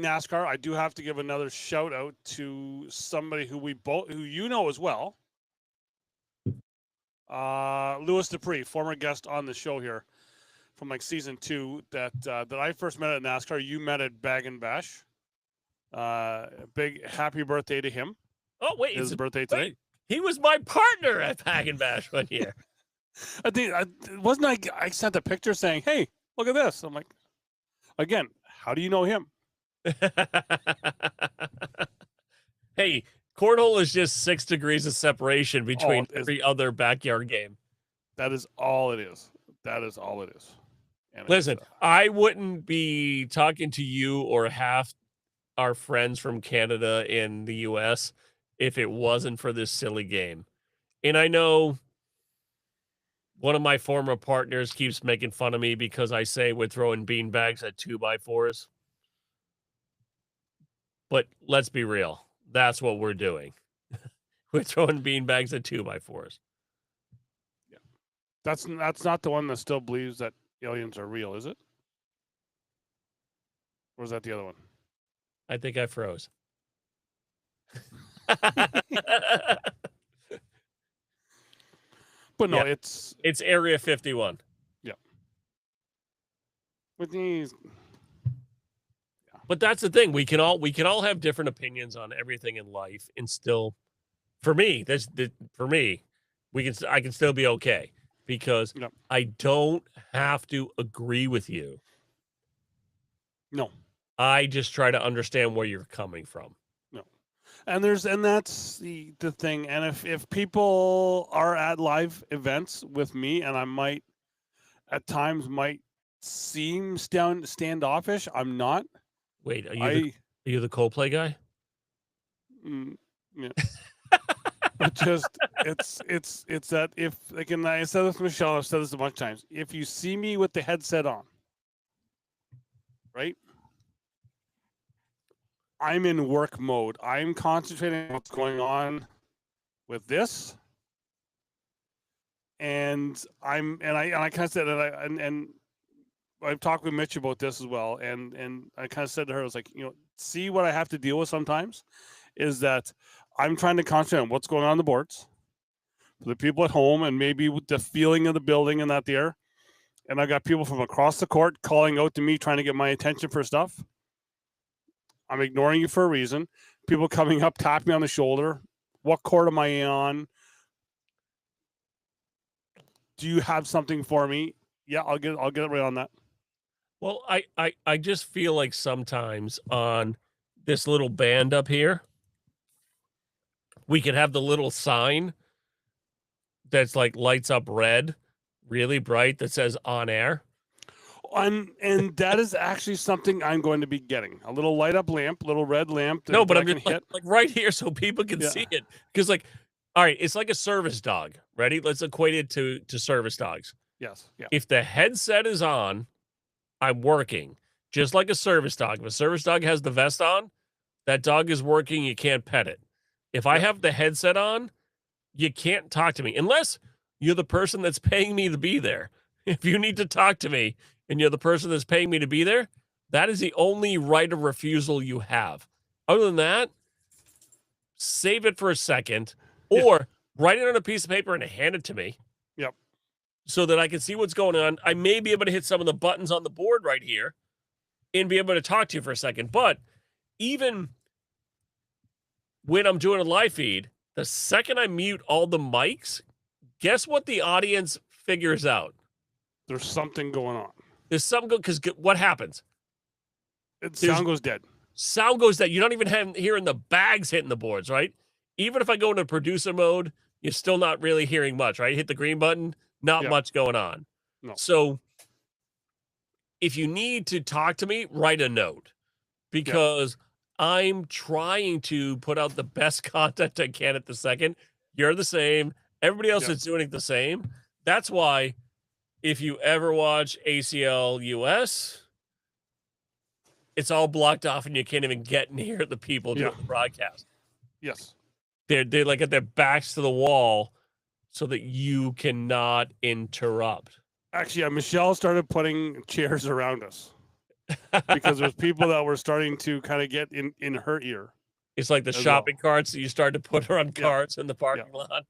NASCAR, I do have to give another shout out to somebody who you know as well. Louis Dupree, former guest on the show here from like season 2 that I first met at NASCAR. You met at Bag and Bash. Big happy birthday to him. Oh, wait. His birthday today. Wait, he was my partner at Bag and Bash one year. I think I sent a picture saying, "Hey, look at this." I'm like, again, how do you know him? Hey, cornhole is just 6 degrees of separation between every other backyard game. That is all it is. That is all it is. And listen, I wouldn't be talking to you or half our friends from Canada and the US if it wasn't for this silly game. And I know one of my former partners keeps making fun of me because I say we're throwing beanbags at 2x4s. But let's be real. That's what we're doing. We're throwing beanbags at 2x4s. Yeah. That's not the one that still believes that aliens are real, is it? Or is that the other one? I think I froze. But no, yeah, it's Area 51. Yeah. With these. But that's the thing. We can all have different opinions on everything in life, and still, for me, I can still be okay because I don't have to agree with you. No. I just try to understand where you're coming from. No. And that's the thing. And if people are at live events with me, and I might at times seem standoffish, I'm not. Wait, are you the Coldplay guy? Yeah. It's that if like, and I said this to Michelle, I've said this a bunch of times. If you see me with the headset on, right? I'm in work mode. I'm concentrating on what's going on with this. And I kind of said that and I've talked with Mitch about this as well, and I kind of said to her, I was like, see what I have to deal with sometimes is that I'm trying to concentrate on what's going on the boards for the people at home and maybe with the feeling of the building and that there. And I got people from across the court calling out to me, trying to get my attention for stuff. I'm ignoring you for a reason. People coming up, tapping me on the shoulder. What court am I on? Do you have something for me? Yeah, I'll get it right on that. Well, I just feel like sometimes on this little band up here, we could have the little sign that's like lights up red, really bright, that says on air. And that is actually something I'm going to be getting. A little light up lamp, little red lamp. No, but I'm just like right here so people can see it. Because all right, it's like a service dog. Ready? Let's equate it to service dogs. Yes. Yeah. If the headset is on, I'm working. Just like a service dog. If a service dog has the vest on, that dog is working. You can't pet it. If I have the headset on, you can't talk to me unless you're the person that's paying me to be there. If you need to talk to me and you're the person that's paying me to be there, that is the only right of refusal you have. Other than that, save it for a second or write it on a piece of paper and hand it to me. Yep. So that I can see what's going on. I may be able to hit some of the buttons on the board right here and be able to talk to you for a second. But even when I'm doing a live feed, the second I mute all the mics, guess what the audience figures out? There's something going on. There's something because what happens? Sound goes dead. Sound goes dead. You're not even hearing the bags hitting the boards, right? Even if I go into producer mode, you're still not really hearing much, right? Hit the green button, not much going on. No. So if you need to talk to me, write a note because I'm trying to put out the best content I can at the second. You're the same. Everybody else is doing it the same. That's why if you ever watch ACL US, it's all blocked off and you can't even get near the people doing the broadcast. Yes. They're like at their backs to the wall so that you cannot interrupt. Actually, Michelle started putting chairs around us. because there's people that were starting to kind of get in her ear. It's like the as well. shopping carts that you start to put her on Yeah. carts in the parking lot.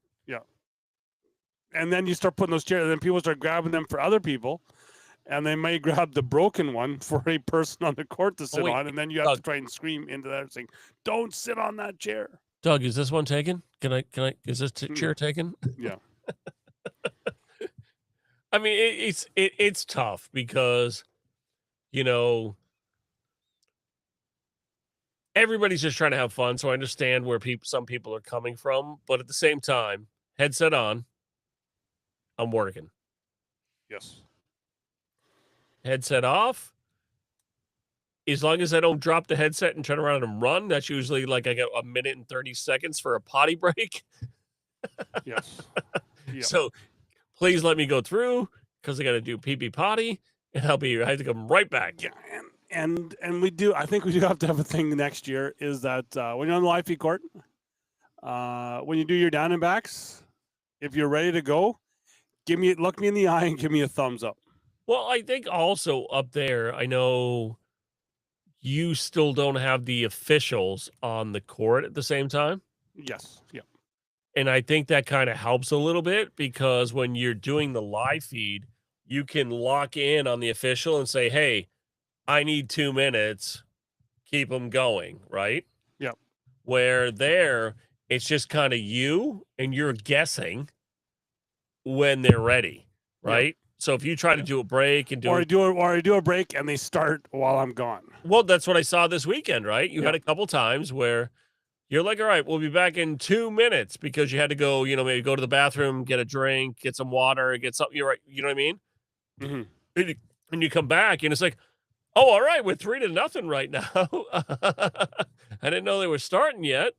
And then you start putting those chairs, and then people start grabbing them for other people, and they may grab the broken one for a person on the court to sit wait, on, and then you have Doug. to try and scream into that saying, "Don't sit on that chair." Doug, is this one taken? Can I? Is this chair taken? Yeah. I mean, it's tough because, you know, everybody's just trying to have fun. So I understand where some people are coming from, but at the same time, headset on, I'm working. Yes. Headset off. As long as I don't drop the headset and turn around and run, that's usually like I get a minute and 30 seconds for a potty break. Yes. Yep. So please let me go through because I got to do pee potty, and I have to come right back. Yeah, and we do. I think we do have to have a thing next year. Is that when you're on the live feed court, when you do your down and backs, if you're ready to go, look me in the eye and give me a thumbs up. Well, I think also up there, I know you still don't have the officials on the court at the same time. Yes. Yeah. And I think that kind of helps a little bit because when you're doing the live feed, you can lock in on the official and say, hey, I need 2 minutes. Keep them going, right? Yep. Where there, it's just kind of you and you're guessing when they're ready, right? Yep. So if you try to do a break and I do a break and they start while I'm gone. Well, that's what I saw this weekend, right? You had a couple times where you're like, all right, we'll be back in 2 minutes because you had to go, maybe go to the bathroom, get a drink, get some water, get something. You're right. You know what I mean? Mm-hmm. And you come back and it's like, oh, all right, we're 3-0 right now. I didn't know they were starting yet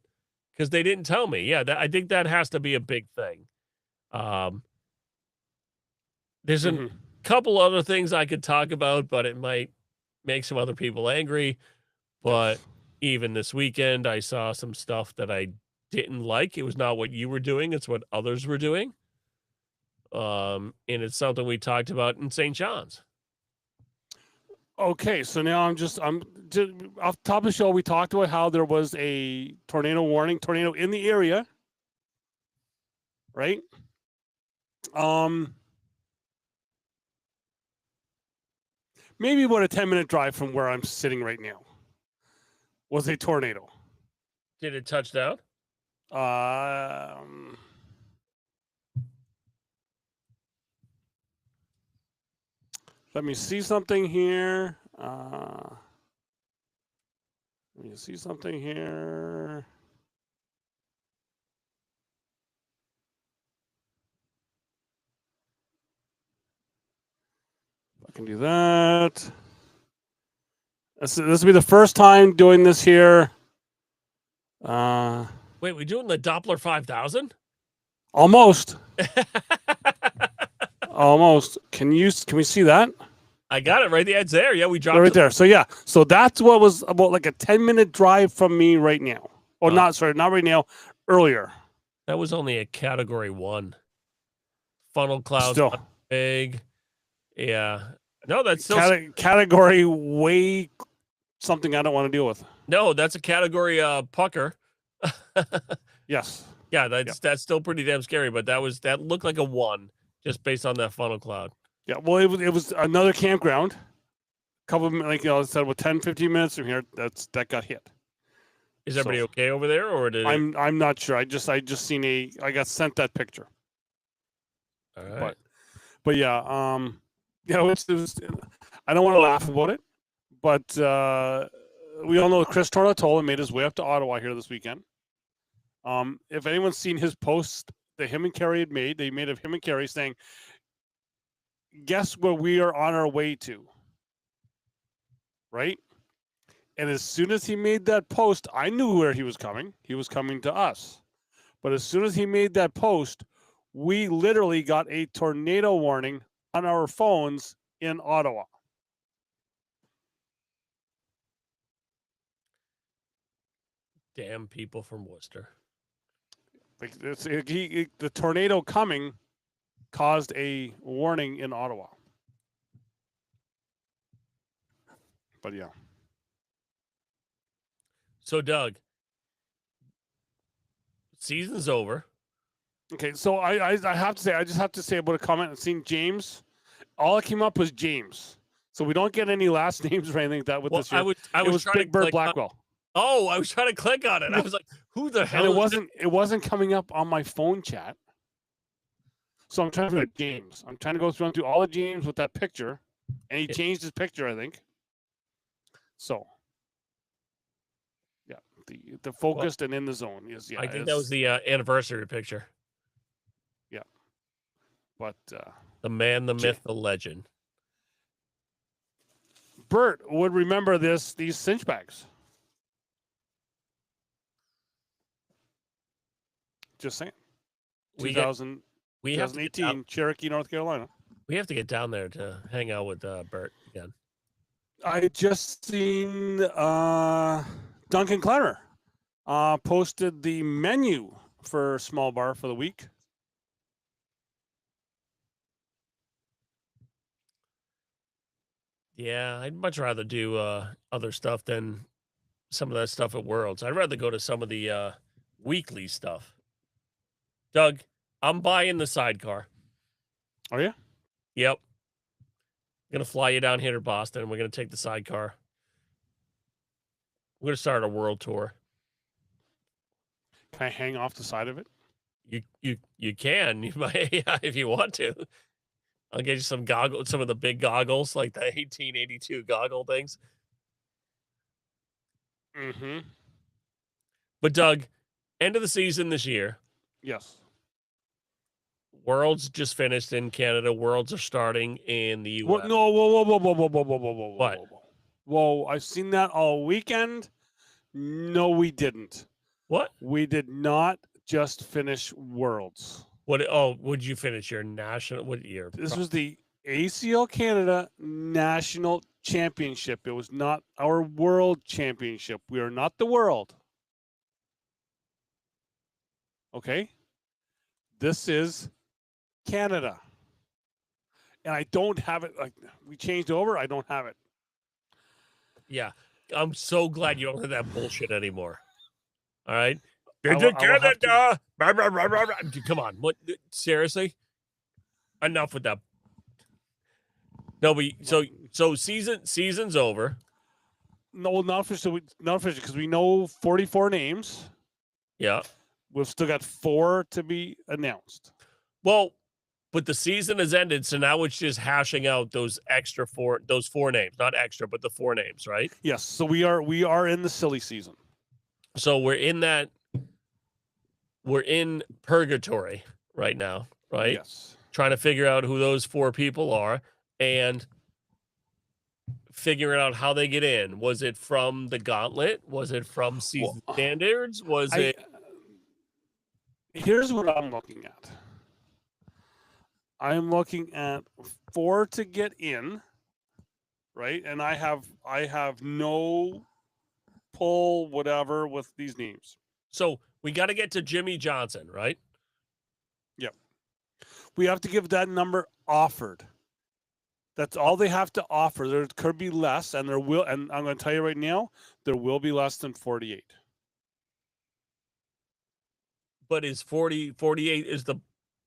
because they didn't tell me. Yeah, I think that has to be a big thing. There's a couple other things I could talk about, but it might make some other people angry. But even this weekend, I saw some stuff that I didn't like. It was not what you were doing. It's what others were doing. And it's something we talked about in St. John's. Okay, so now I'm just off the top of the show. We talked about how there was a tornado in the area, right? Maybe about a 10-minute drive from where I'm sitting right now was a tornado. Did it touch down? Let me see something here. I can do that. This will be the first time doing this here. Wait, we doing the Doppler 5000? Almost. Almost. Can we see that? I got it right. The edge there. Yeah, we dropped right there. So yeah, so that's what was about like a 10-minute drive from me right now. Oh, not right now. Earlier. That was only a category 1. Funnel clouds. Still big. Yeah. No, that's still category way something I don't want to deal with. No, that's a category pucker. Yes. Yeah, that's still pretty damn scary, but that looked like a 1 just based on that funnel cloud. Yeah, well, it was another campground. A couple of, I said, 10, 15 minutes from here, that got hit. Is everybody okay over there, or did I'm not sure. I just seen I got sent that picture. All right. But yeah, it was, I don't want to laugh about it, but we all know Chris Tornatola made his way up to Ottawa here this weekend. If anyone's seen his post that him and Carrie had made, they made of him and Carrie saying, guess where we are on our way to, right? And as soon as he made that post, I knew where he was coming. He was coming to us. But as soon as he made that post, we literally got a tornado warning on our phones in Ottawa. Damn people from Worcester. The tornado coming caused a warning in Ottawa. But yeah. So, Doug, season's over. Okay, so I have to say, I just have to say about a comment. I've seen James. All that came up was James. So we don't get any last names or anything like that with this year. I was trying Big to Bird click Blackwell. I was trying to click on it. I was like, who the hell? And it wasn't coming up on my phone chat. So I'm trying to find James. I'm trying to go through all the James with that picture, and he changed his picture, I think. So, yeah, the focused and in the zone is I think that was the anniversary picture. Yeah, but the man, the myth, the legend. Bert would remember these cinch bags. Just saying. 2018, Cherokee, North Carolina. We have to get down there to hang out with Bert again. I just seen Duncan Clemmer posted the menu for Small Bar for the week. Yeah, I'd much rather do other stuff than some of that stuff at Worlds. I'd rather go to some of the weekly stuff. Doug, I'm buying the sidecar. Are you? Yep. I'm going to fly you down here to Boston, and we're going to take the sidecar. We're going to start a world tour. Can I hang off the side of it? You can. You might, yeah, if you want to. I'll get you some goggles, some of the big goggles, like the 1882 goggle things. Mm-hmm. But Doug, end of the season this year. Yes. Worlds just finished in Canada. Worlds are starting in the U.S. No, whoa. What? Whoa, I've seen that all weekend. No, we didn't. What? We did not just finish Worlds. What? Oh, would you finish your national? What year? This was the ACL Canada National Championship. It was not our World Championship. We are not the world. Okay? This is Canada. And I don't have it. Like, we changed over. I don't have it. Yeah. I'm so glad you don't have that bullshit anymore. All right? Canada. Come on. What? Seriously? Enough with that. No, but so season's over. No, not officially because we know 44 names. Yeah. We've still got 4 to be announced. Well, but the season has ended, so now it's just hashing out those four names, not extra, but the 4 names, right? Yes. So we are in the silly season. So we're in purgatory right now, right? Yes. Trying to figure out who those 4 people are and figuring out how they get in. Was it from the gauntlet? Was it from season standards? Here's what I'm looking at. I'm looking at 4 to get in, right? And I have no pull, whatever, with these names. So we got to get to Jimmy Johnson, right? Yep. We have to give that number offered. That's all they have to offer. There could be less, and there will. And I'm going to tell you right now, there will be less than 48. But is 48 is the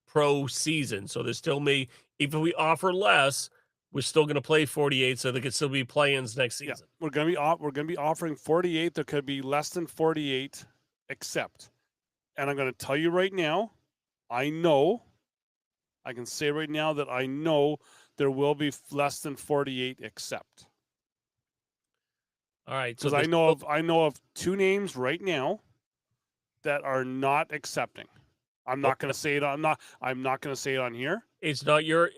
pro season, so there's still even if we offer less, we're still going to play 48, so there could still be play-ins next season. Yeah, we're going to be offering 48. There could be less than 48, except, and I'm going to tell you right now, I can say right now that I know there will be less than 48, except. All right, because I know of 2 names right now that are not accepting. I'm not going to say it on. I'm not going to say it on here. It's not your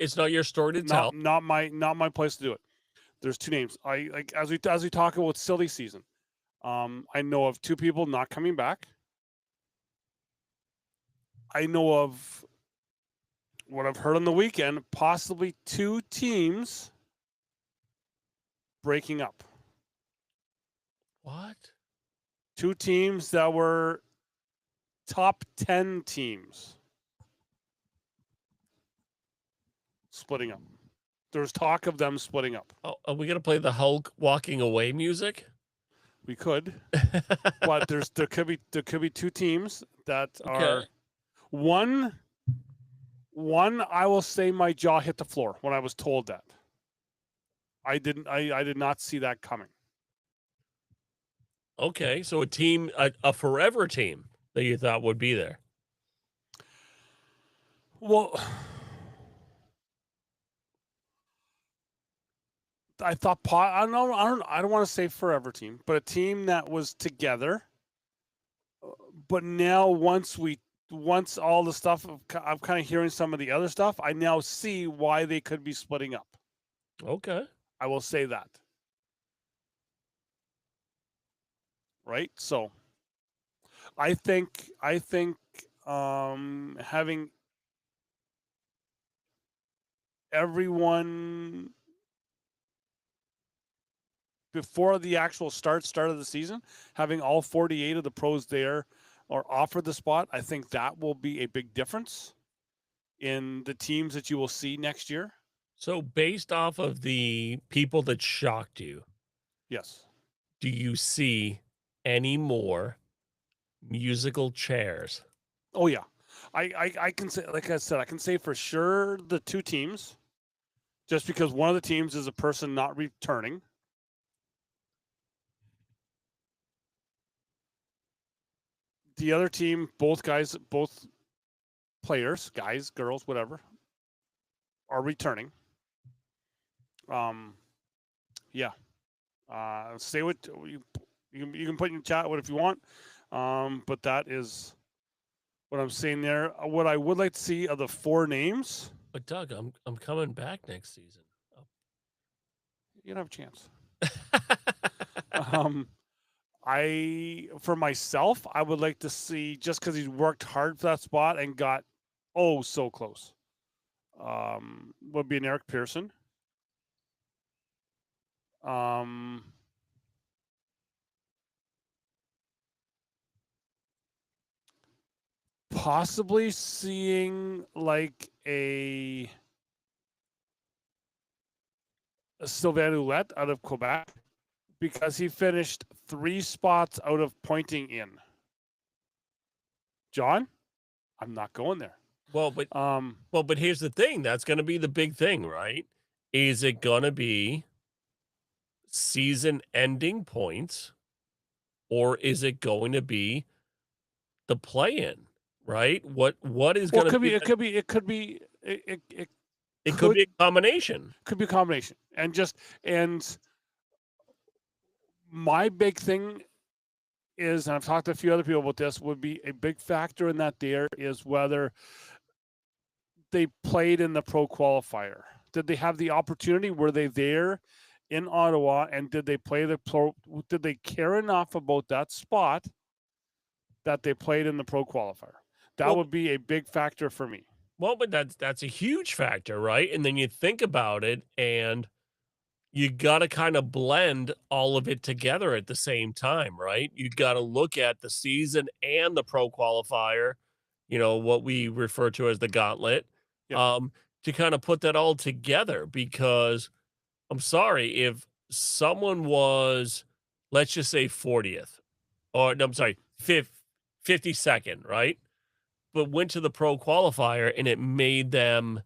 story to tell. Not my place to do it. There's 2 names. I like as we talk about silly season. I know of 2 people not coming back. I know of what I've heard on the weekend, possibly 2 teams breaking up. What? 2 teams that were top 10 teams splitting up. There's talk of them splitting up. Oh, are we gonna play the Hulk walking away music? We could, but there could be two teams that Okay. are one. I will say my jaw hit the floor when I was told that. I did not see that coming. Okay, so a team, a forever team that you thought would be there. Well, I thought I don't know. I don't want to say forever team, but a team that was together. But now once all the stuff I'm kind of hearing some of the other stuff, I now see why they could be splitting up. Okay. I will say that. Right? So I think having everyone before the actual start of the season, having all 48 of the pros there or offered the spot, I think that will be a big difference in the teams that you will see next year. So based off of the people that shocked you, Yes. do you see any more musical chairs? Oh yeah. I can say, like I said, I can say for sure the two teams, just because one of the teams is a person not returning. The other team, both players, guys, girls, whatever, are returning. Yeah. Say what you can put in the chat what if you want. But that is what I'm saying there. What I would like to see are the four names. But Doug, I'm coming back next season. You don't have a chance. For myself, I would like to see, just because he's worked hard for that spot and got so close. Would be an Eric Pearson. Possibly seeing like a Sylvain Ouellette out of Quebec, because he finished 3 spots out of pointing in. John, I'm not going there. Well, but here's the thing. That's going to be the big thing, right? Is it going to be season-ending points, or is it going to be the play-in? Right? What is going to be? It could be a combination. Could be a combination, and my big thing is, and I've talked to a few other people about this, would be a big factor in that there is whether they played in the pro qualifier. Did they have the opportunity? Were they there in Ottawa, and did they play the pro? Did they care enough about that spot that they played in the pro qualifier? That would be a big factor for me. Well, but that's a huge factor, right? And then you think about it, and you got to kind of blend all of it together at the same time, right? You got to look at the season and the pro qualifier, what we refer to as the gauntlet, to kind of put that all together. Because I'm sorry, if someone was, let's just say 40th, or no, I'm sorry, 52nd, right? But went to the pro qualifier and it made them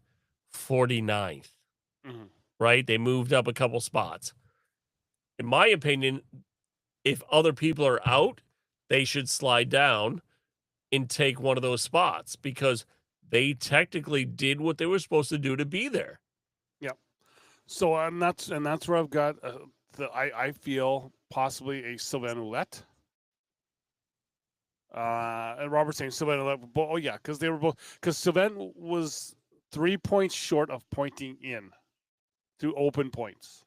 49th. Mm-hmm. Right? They moved up a couple spots. In my opinion, if other people are out, they should slide down and take one of those spots, because they technically did what they were supposed to do to be there. Yep. So that's where I've got I feel possibly a Sylvain Ouellette. And Robert's saying Sylvain Ouellette. Oh yeah, because they were both, because Sylvain was 3 points short of pointing in through open points.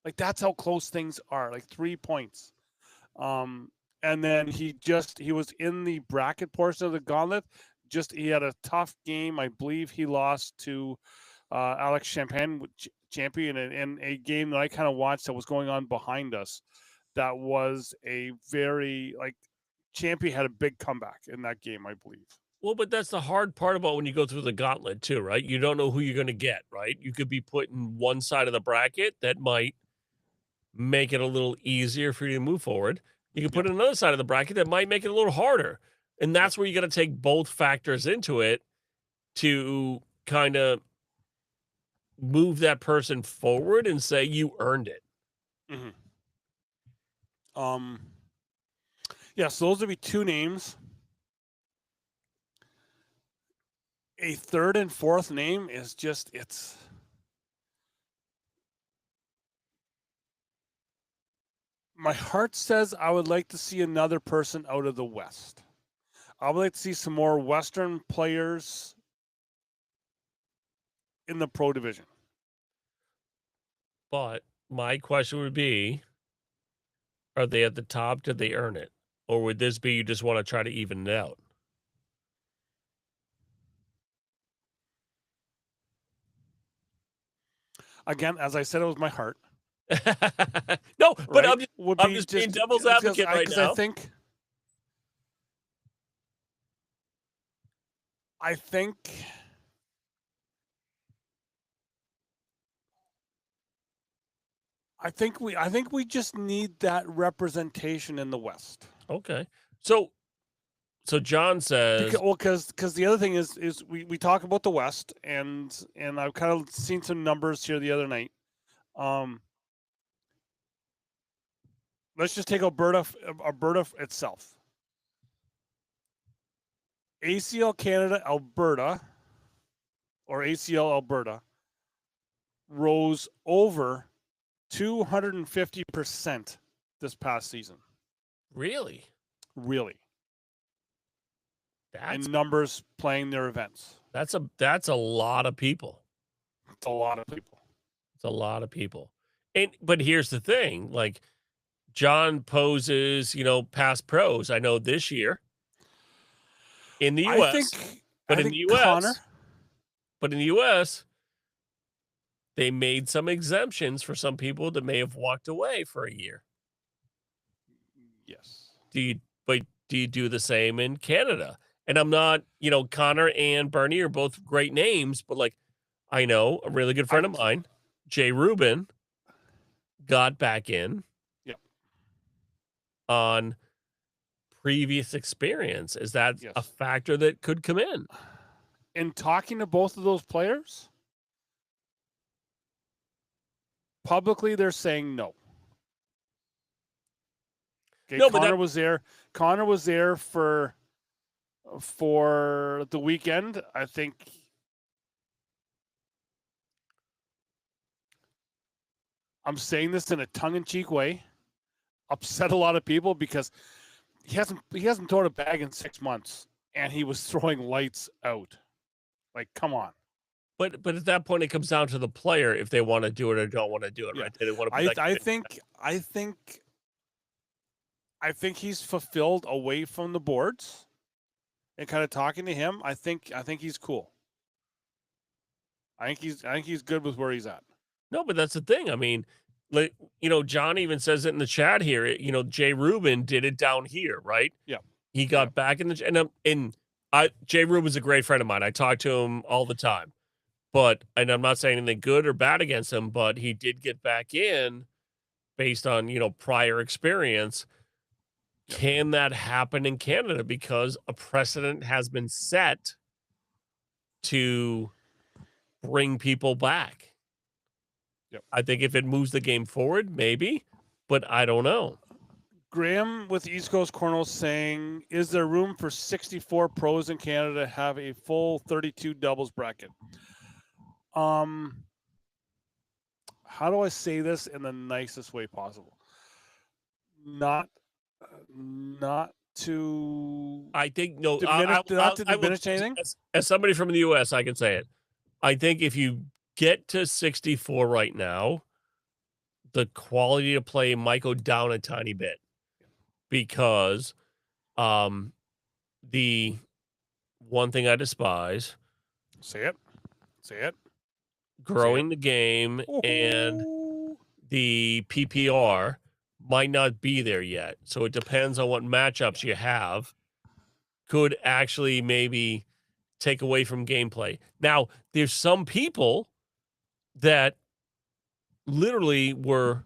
Like, that's how close things are, like 3 points. And then he was in the bracket portion of the gauntlet. He had a tough game. I believe he lost to Alex Champagne, champion, in a game that I kind of watched that was going on behind us. That was a very, like, Champion had a big comeback in that game, I believe. Well, but that's the hard part about when you go through the gauntlet too, right? You don't know who you're going to get, right? You could be put in one side of the bracket that might make it a little easier for you to move forward. You can put Yep. in another side of the bracket that might make it a little harder. And that's where you got to take both factors into it to kind of move that person forward and say you earned it. Yeah, so those would be two names. A third and fourth name is just, it's. My heart says I would like to see another person out of the West. I would like to see some more Western players in the pro division. But my question would be, are they at the top? Did they earn it? Or would this be you just want to try to even it out? Again, as I said, it was my heart. No, but Right? I'm just being devil's advocate right now. I think we just need that representation in the West. Okay. So John says, because the other thing is we talk about the West, and I've kind of seen some numbers here the other night. Let's just take Alberta itself. ACL Canada Alberta, or ACL Alberta, rose over 250% this past season. really? Really. That's in numbers playing their events. That's a lot of people. It's a lot of people. It's a lot of people. But here's the thing, like John poses, past pros. I know this year in the US, but in the US, they made some exemptions for some people that may have walked away for a year. Yes. Do you do the same in Canada? And I'm not, Connor and Bernie are both great names, but like I know a really good friend of mine, Jay Rubin, got back in on previous experience. Is that a factor that could come in? In talking to both of those players, publicly they're saying no. Okay, no, Connor was there. Connor was there for the weekend. I think I'm saying this in a tongue-in-cheek way. Upset a lot of people because he hasn't thrown a bag in 6 months, and he was throwing lights out. Like, come on. But at that point, it comes down to the player if they want to do it or don't want to do it, right? They want to. I think he's fulfilled away from the boards, and kind of talking to him. I think he's cool. I think he's good with where he's at. No, but that's the thing. I mean, like, John even says it in the chat here. Jay Rubin did it down here, right? Yeah. He got back in the and Jay Rubin's a great friend of mine. I talk to him all the time. And I'm not saying anything good or bad against him, but he did get back in based on, prior experience. Yep. Can that happen in Canada? Because a precedent has been set to bring people back. Yep. I think if it moves the game forward, maybe, but I don't know. Graham with East Coast Cornell saying, is there room for 64 pros in Canada to have a full 32 doubles bracket? How do I say this in the nicest way possible? Not to. I think no. Not to diminish anything. As somebody from the U.S., I can say it. I think if you get to 64 right now, the quality of play might go down a tiny bit because, the one thing I despise. Say it. Growing the game and the PPR might not be there yet. So it depends on what matchups you have. could actually maybe take away from gameplay. Now, there's some people that literally were,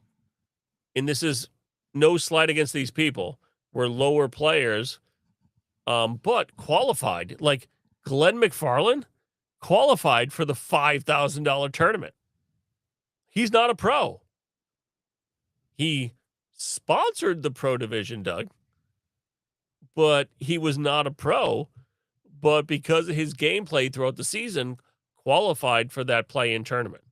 and this is no slight against these people, were lower players, but qualified. Like Glenn McFarland qualified for the $5,000 tournament. He's not a pro. He sponsored the pro division, Doug, but he was not a pro. But because of his gameplay throughout the season, qualified for that play-in tournament.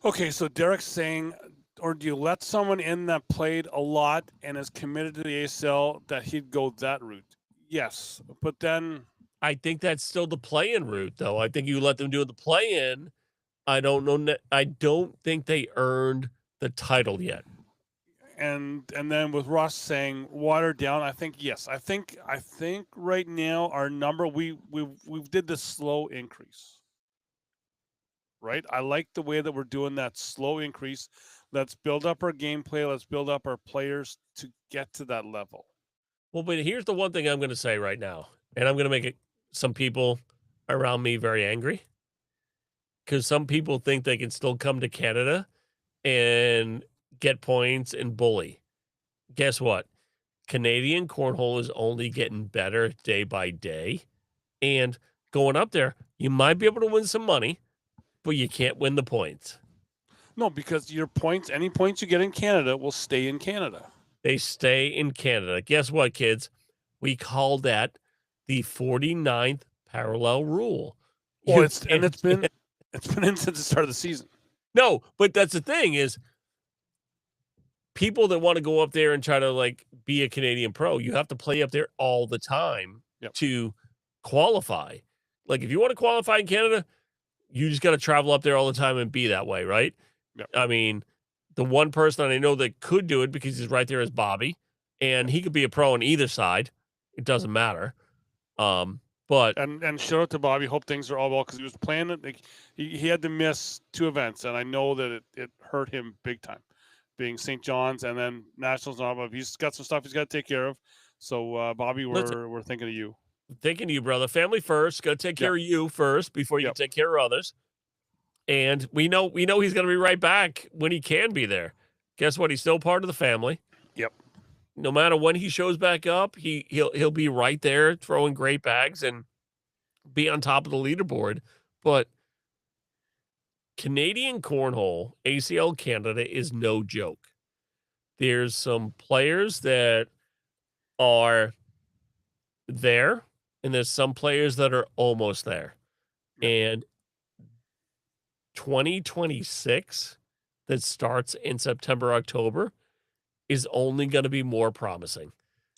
Okay, so Derek's saying, or do you let someone in that played a lot and is committed to the ASL that he'd go that route? Yes, but then I think that's still the play-in route, though. I think you let them do the play-in. I don't know. I don't think they earned the title yet. And then with Ross saying water down, I think yes. I think right now our number we did the slow increase. Right? I like the way that we're doing that slow increase. Let's build up our gameplay. Let's build up our players to get to that level. Well, but here's the one thing I'm going to say right now, and I'm going to make some people around me very angry, because some people think they can still come to Canada and get points and bully. Guess what? Canadian cornhole is only getting better day by day, and going up there, you might be able to win some money, but you can't win the points. No, because your points, any points you get in Canada will stay in Canada. They stay in Canada. Guess what, kids? We call that the 49th parallel rule. Well, it's been in since the start of the season. No, but that's the thing is, people that want to go up there and try to like be a Canadian pro, you have to play up there all the time to qualify. Like if you want to qualify in Canada, you just got to travel up there all the time and be that way, right? Yep. I mean, the one person I know that could do it because he's right there is Bobby, and he could be a pro on either side. It doesn't matter. But and shout out to Bobby. Hope things are all well because he was playing it. Like, he had to miss 2 events, and I know that it hurt him big time, being St. John's and then Nationals. But he's got some stuff he's got to take care of. So Bobby, we're thinking of you. Thinking of you, brother. Family first. Got to take care of you first before you take care of others. And we know he's going to be right back when he can be there. Guess what? He's still part of the family. Yep. No matter when he shows back up, he'll be right there throwing great bags and be on top of the leaderboard. But Canadian Cornhole, ACL Canada, is no joke. There's some players that are there, and there's some players that are almost there. And 2026 that starts in September, October is only going to be more promising.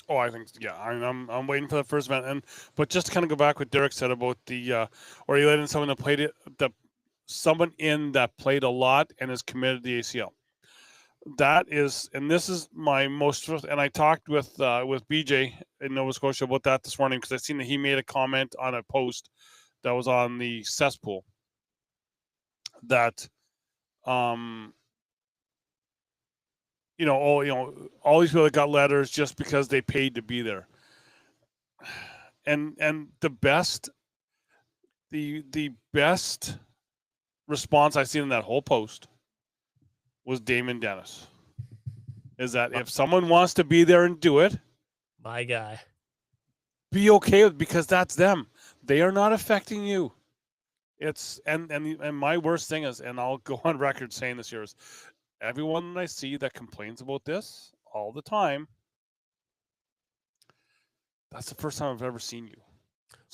Oh, I think I'm waiting for the first event, but just to kind of go back what Derek said about or you let in someone that played it, someone in that played a lot and is committed to the ACL. That is, and this is my most, and I talked with BJ in Nova Scotia about that this morning because I seen that he made a comment on a post that was on the cesspool that, all these people that got letters just because they paid to be there, and the best response I seen in that whole post was Damon Dennis. Is that if someone wants to be there and do it, my guy, be okay with it because that's them. They are not affecting you. It's and my worst thing is, and I'll go on record saying this here, is everyone that I see that complains about this all the time, that's the first time I've ever seen you.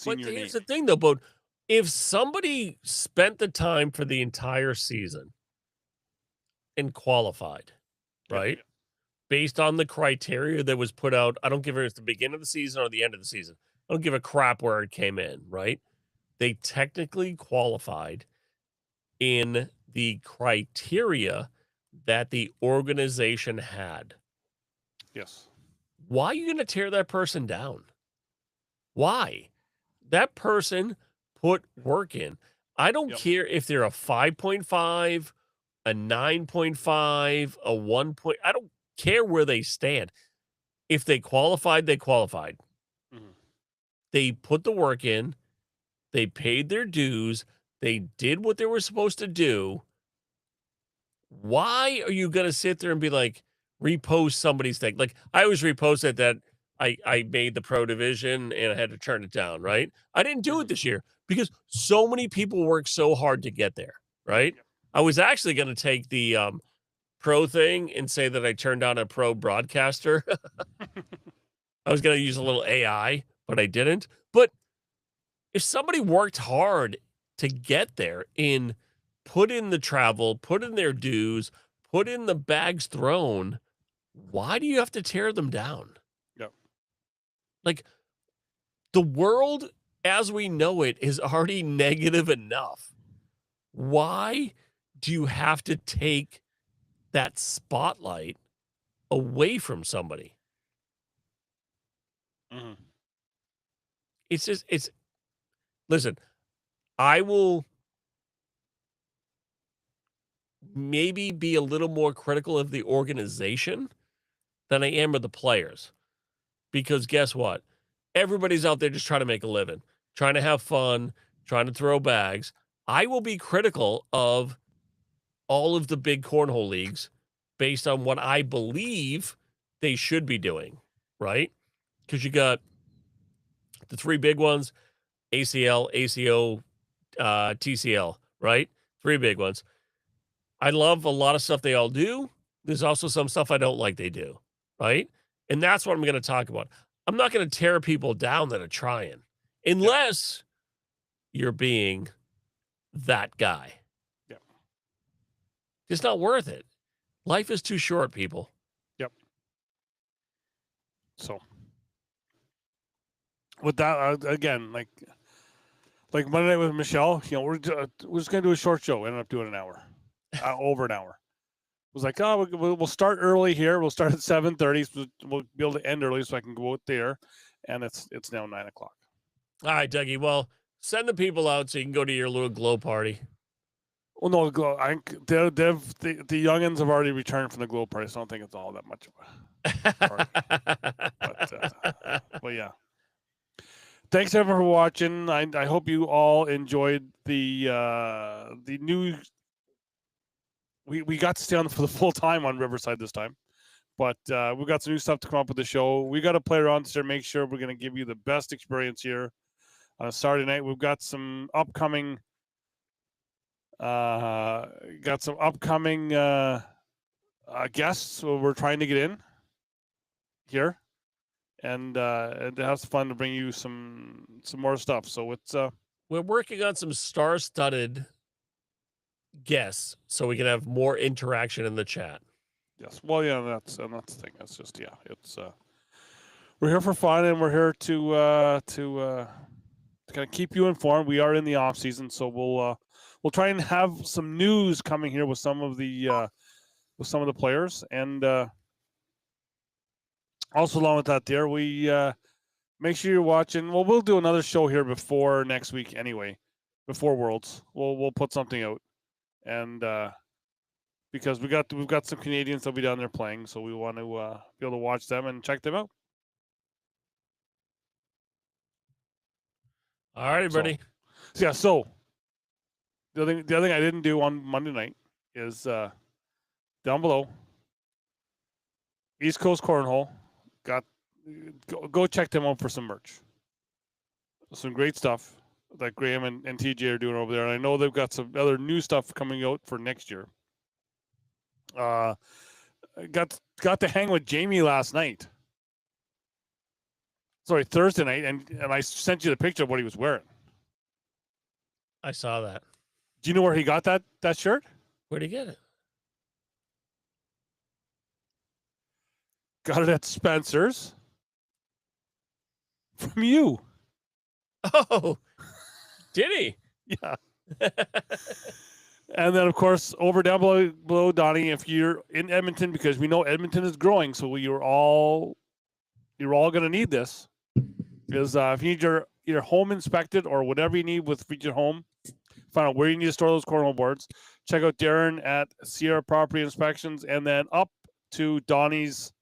But here's the thing, though, but if somebody spent the time for the entire season and qualified, right, based on the criteria that was put out, I don't give it at the beginning of the season or the end of the season. I don't give a crap where it came in, right? They technically qualified in the criteria that the organization had. Yes. Why are you going to tear that person down? Why? That person put work in. I don't care if they're a 5.5, a 9.5, a 1. I don't care where they stand. If they qualified, they qualified. Mhm. They put the work in. They paid their dues. They did what they were supposed to do. Why are you going to sit there and be like, repost somebody's thing? Like, I always repost it that I made the pro division and I had to turn it down, right? I didn't do it this year because so many people work so hard to get there, right? Yep. I was actually going to take the pro thing and say that I turned on a pro broadcaster. I was going to use a little AI, but I didn't. But if somebody worked hard to get there and put in the travel, put in their dues, put in the bags thrown, why do you have to tear them down? Yep. Like, the world as we know it is already negative enough. Why do you have to take that spotlight away from somebody? Mhm. It's just, listen, I will maybe be a little more critical of the organization than I am of the players. Because guess what? Everybody's out there just trying to make a living, trying to have fun, trying to throw bags. I will be critical of all of the big cornhole leagues based on what I believe they should be doing, right? Because you got the three big ones, ACL, ACO, TCL, right? Three big ones. I love a lot of stuff they all do. There's also some stuff I don't like they do, right? And that's what I'm going to talk about. I'm not going to tear people down that are trying unless you're being that guy. Yeah. It's not worth it. Life is too short, people. Yep. So with that, again, like Monday night with Michelle, we're just gonna do a short show. We ended up doing an hour, over an hour. It was like, oh, we'll start early here. We'll start at 7:30. So we'll be able to end early so I can go out there, and it's now 9:00. All right, Dougie. Well, send the people out so you can go to your little glow party. Well, no, the youngins have already returned from the glow party, so I don't think it's all that much of a party. But yeah. Thanks everyone for watching. I hope you all enjoyed the new. We got to stay on for the full time on Riverside this time, but we've got some new stuff to come up with the show. We got to play around to make sure we're going to give you the best experience here on a Saturday night. We've got some upcoming. Guests we're trying to get in here, and it has fun to bring you some more stuff. So it's we're working on some star-studded guests so we can have more interaction in the chat. Yes, well, yeah, that's the thing. That's just it's we're here for fun, and we're here to kind of keep you informed. We are in the off season, so we'll try and have some news coming here with some of the players, and also along with that, there we make sure you're watching. Well, we'll do another show here before next week anyway, before Worlds. We'll put something out, and because we've got some Canadians that'll be down there playing, so we want to be able to watch them and check them out. All right, buddy. So the other thing I didn't do on Monday night is down below, East Coast Cornhole. Go check them out for some merch. Some great stuff that Graham and TJ are doing over there. And I know they've got some other new stuff coming out for next year. Got to hang with Jamie last night. Sorry, Thursday night, and I sent you the picture of what he was wearing. I saw that. Do you know where he got that shirt? Where'd he get it? Got it at Spencer's. From you. Oh, did he? Yeah. And then, of course, down below, Donnie, if you're in Edmonton, because we know Edmonton is growing, so you're all going to need this. Is if you need your home inspected or whatever you need with your home, find out where you need to store those cornhole boards. Check out Darren at Sierra Property Inspections, and then up to Donnie's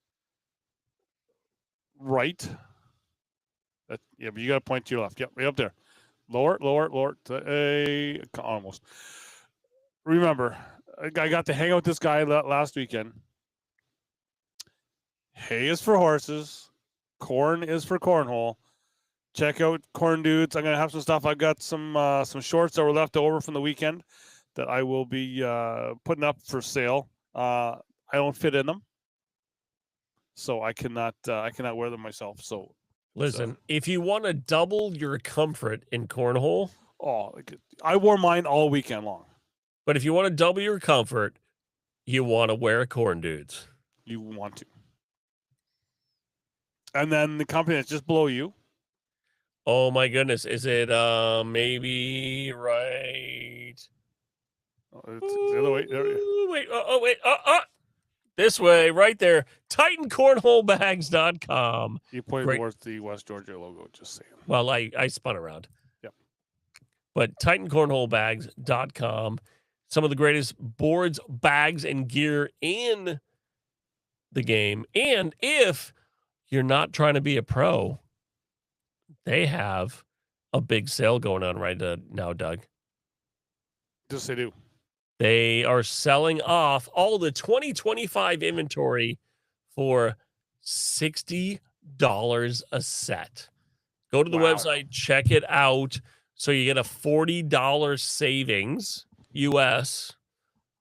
right. Yeah, but you got to point to your left. Yep, right up there. Lower. Almost. Remember, I got to hang out with this guy last weekend. Hay is for horses. Corn is for cornhole. Check out Corn Dudes. I'm gonna have some stuff. I've got some shorts that were left over from the weekend that I will be putting up for sale. I don't fit in them, so I cannot wear them myself. So listen, if you want to double your comfort in cornhole, I wore mine all weekend long. But if you want to double your comfort, you want to wear Corn Dudes. You want to. And then the company that's just below you. Oh my goodness. Is it maybe right? Oh, it's the other way. Wait. This way, right there. TitanCornholeBags.com. You pointed towards the West Georgia logo, just saying. Well, I spun around. Yep. But TitanCornholeBags.com. Some of the greatest boards, bags, and gear in the game. And if you're not trying to be a pro, they have a big sale going on right now, Doug. Yes, they do. They are selling off all the 2025 inventory for $60 a set. Go to the website, check it out. So you get a $40 savings US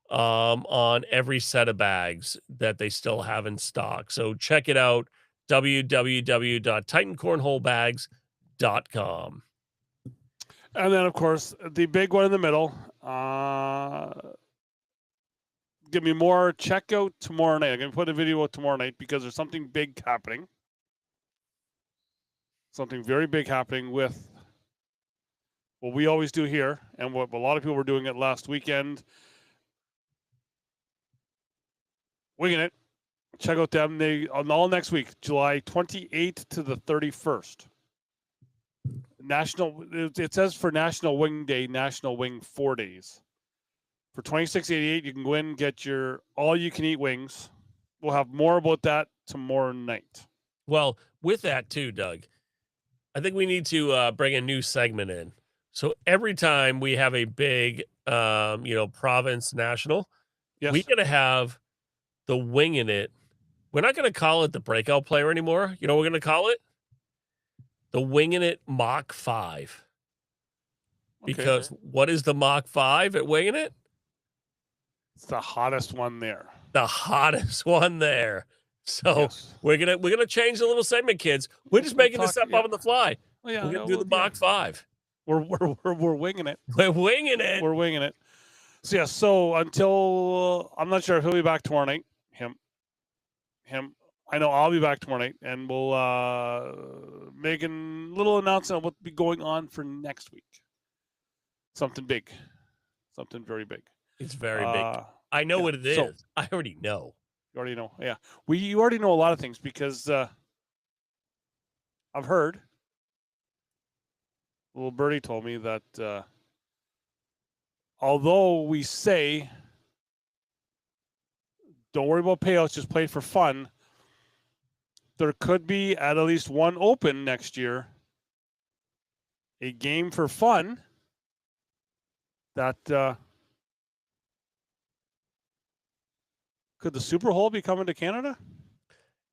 on every set of bags that they still have in stock. So check it out, www.titancornholebags.com. And then, of course, the big one in the middle. Give me more. Check out tomorrow night. I'm going to put a video out tomorrow night because there's something big happening. Something very big happening with what we always do here and what a lot of people were doing it last weekend. Winging it. Check out them. They all next week, July 28th to the 31st. It says for National Wing Day, National Wing 4 days. For $26.88, you can go in and get your all-you-can-eat wings. We'll have more about that tomorrow night. Well, with that too, Doug, I think we need to bring a new segment in. So every time we have a big, province national, we got to have the winging it. We're not going to call it the breakout player anymore. You know what we're going to call it? The winging it Mach 5. Because what is the Mach 5 at winging it? It's the hottest one there. The hottest one there. So we're gonna change the little segment, kids. We're just making this up on the fly. Well, yeah, we're gonna do the Mach 5. We're winging it. We're winging it. We're winging it. So yeah. So until I'm not sure if he'll be back tomorrow night. Him. I know I'll be back tomorrow night, and we'll make a little announcement on what'll be going on for next week. Something big. Something very big. It's very big. I know what it is. So, I already know. You already know. Yeah. You already know a lot of things because I've heard. Little birdie told me that although we say don't worry about payouts, just play for fun, there could be at least one open next year, a game for fun that could the Super Bowl be coming to Canada?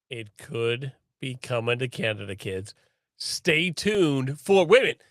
It could be coming to Canada, kids. Stay tuned for, wait a minute,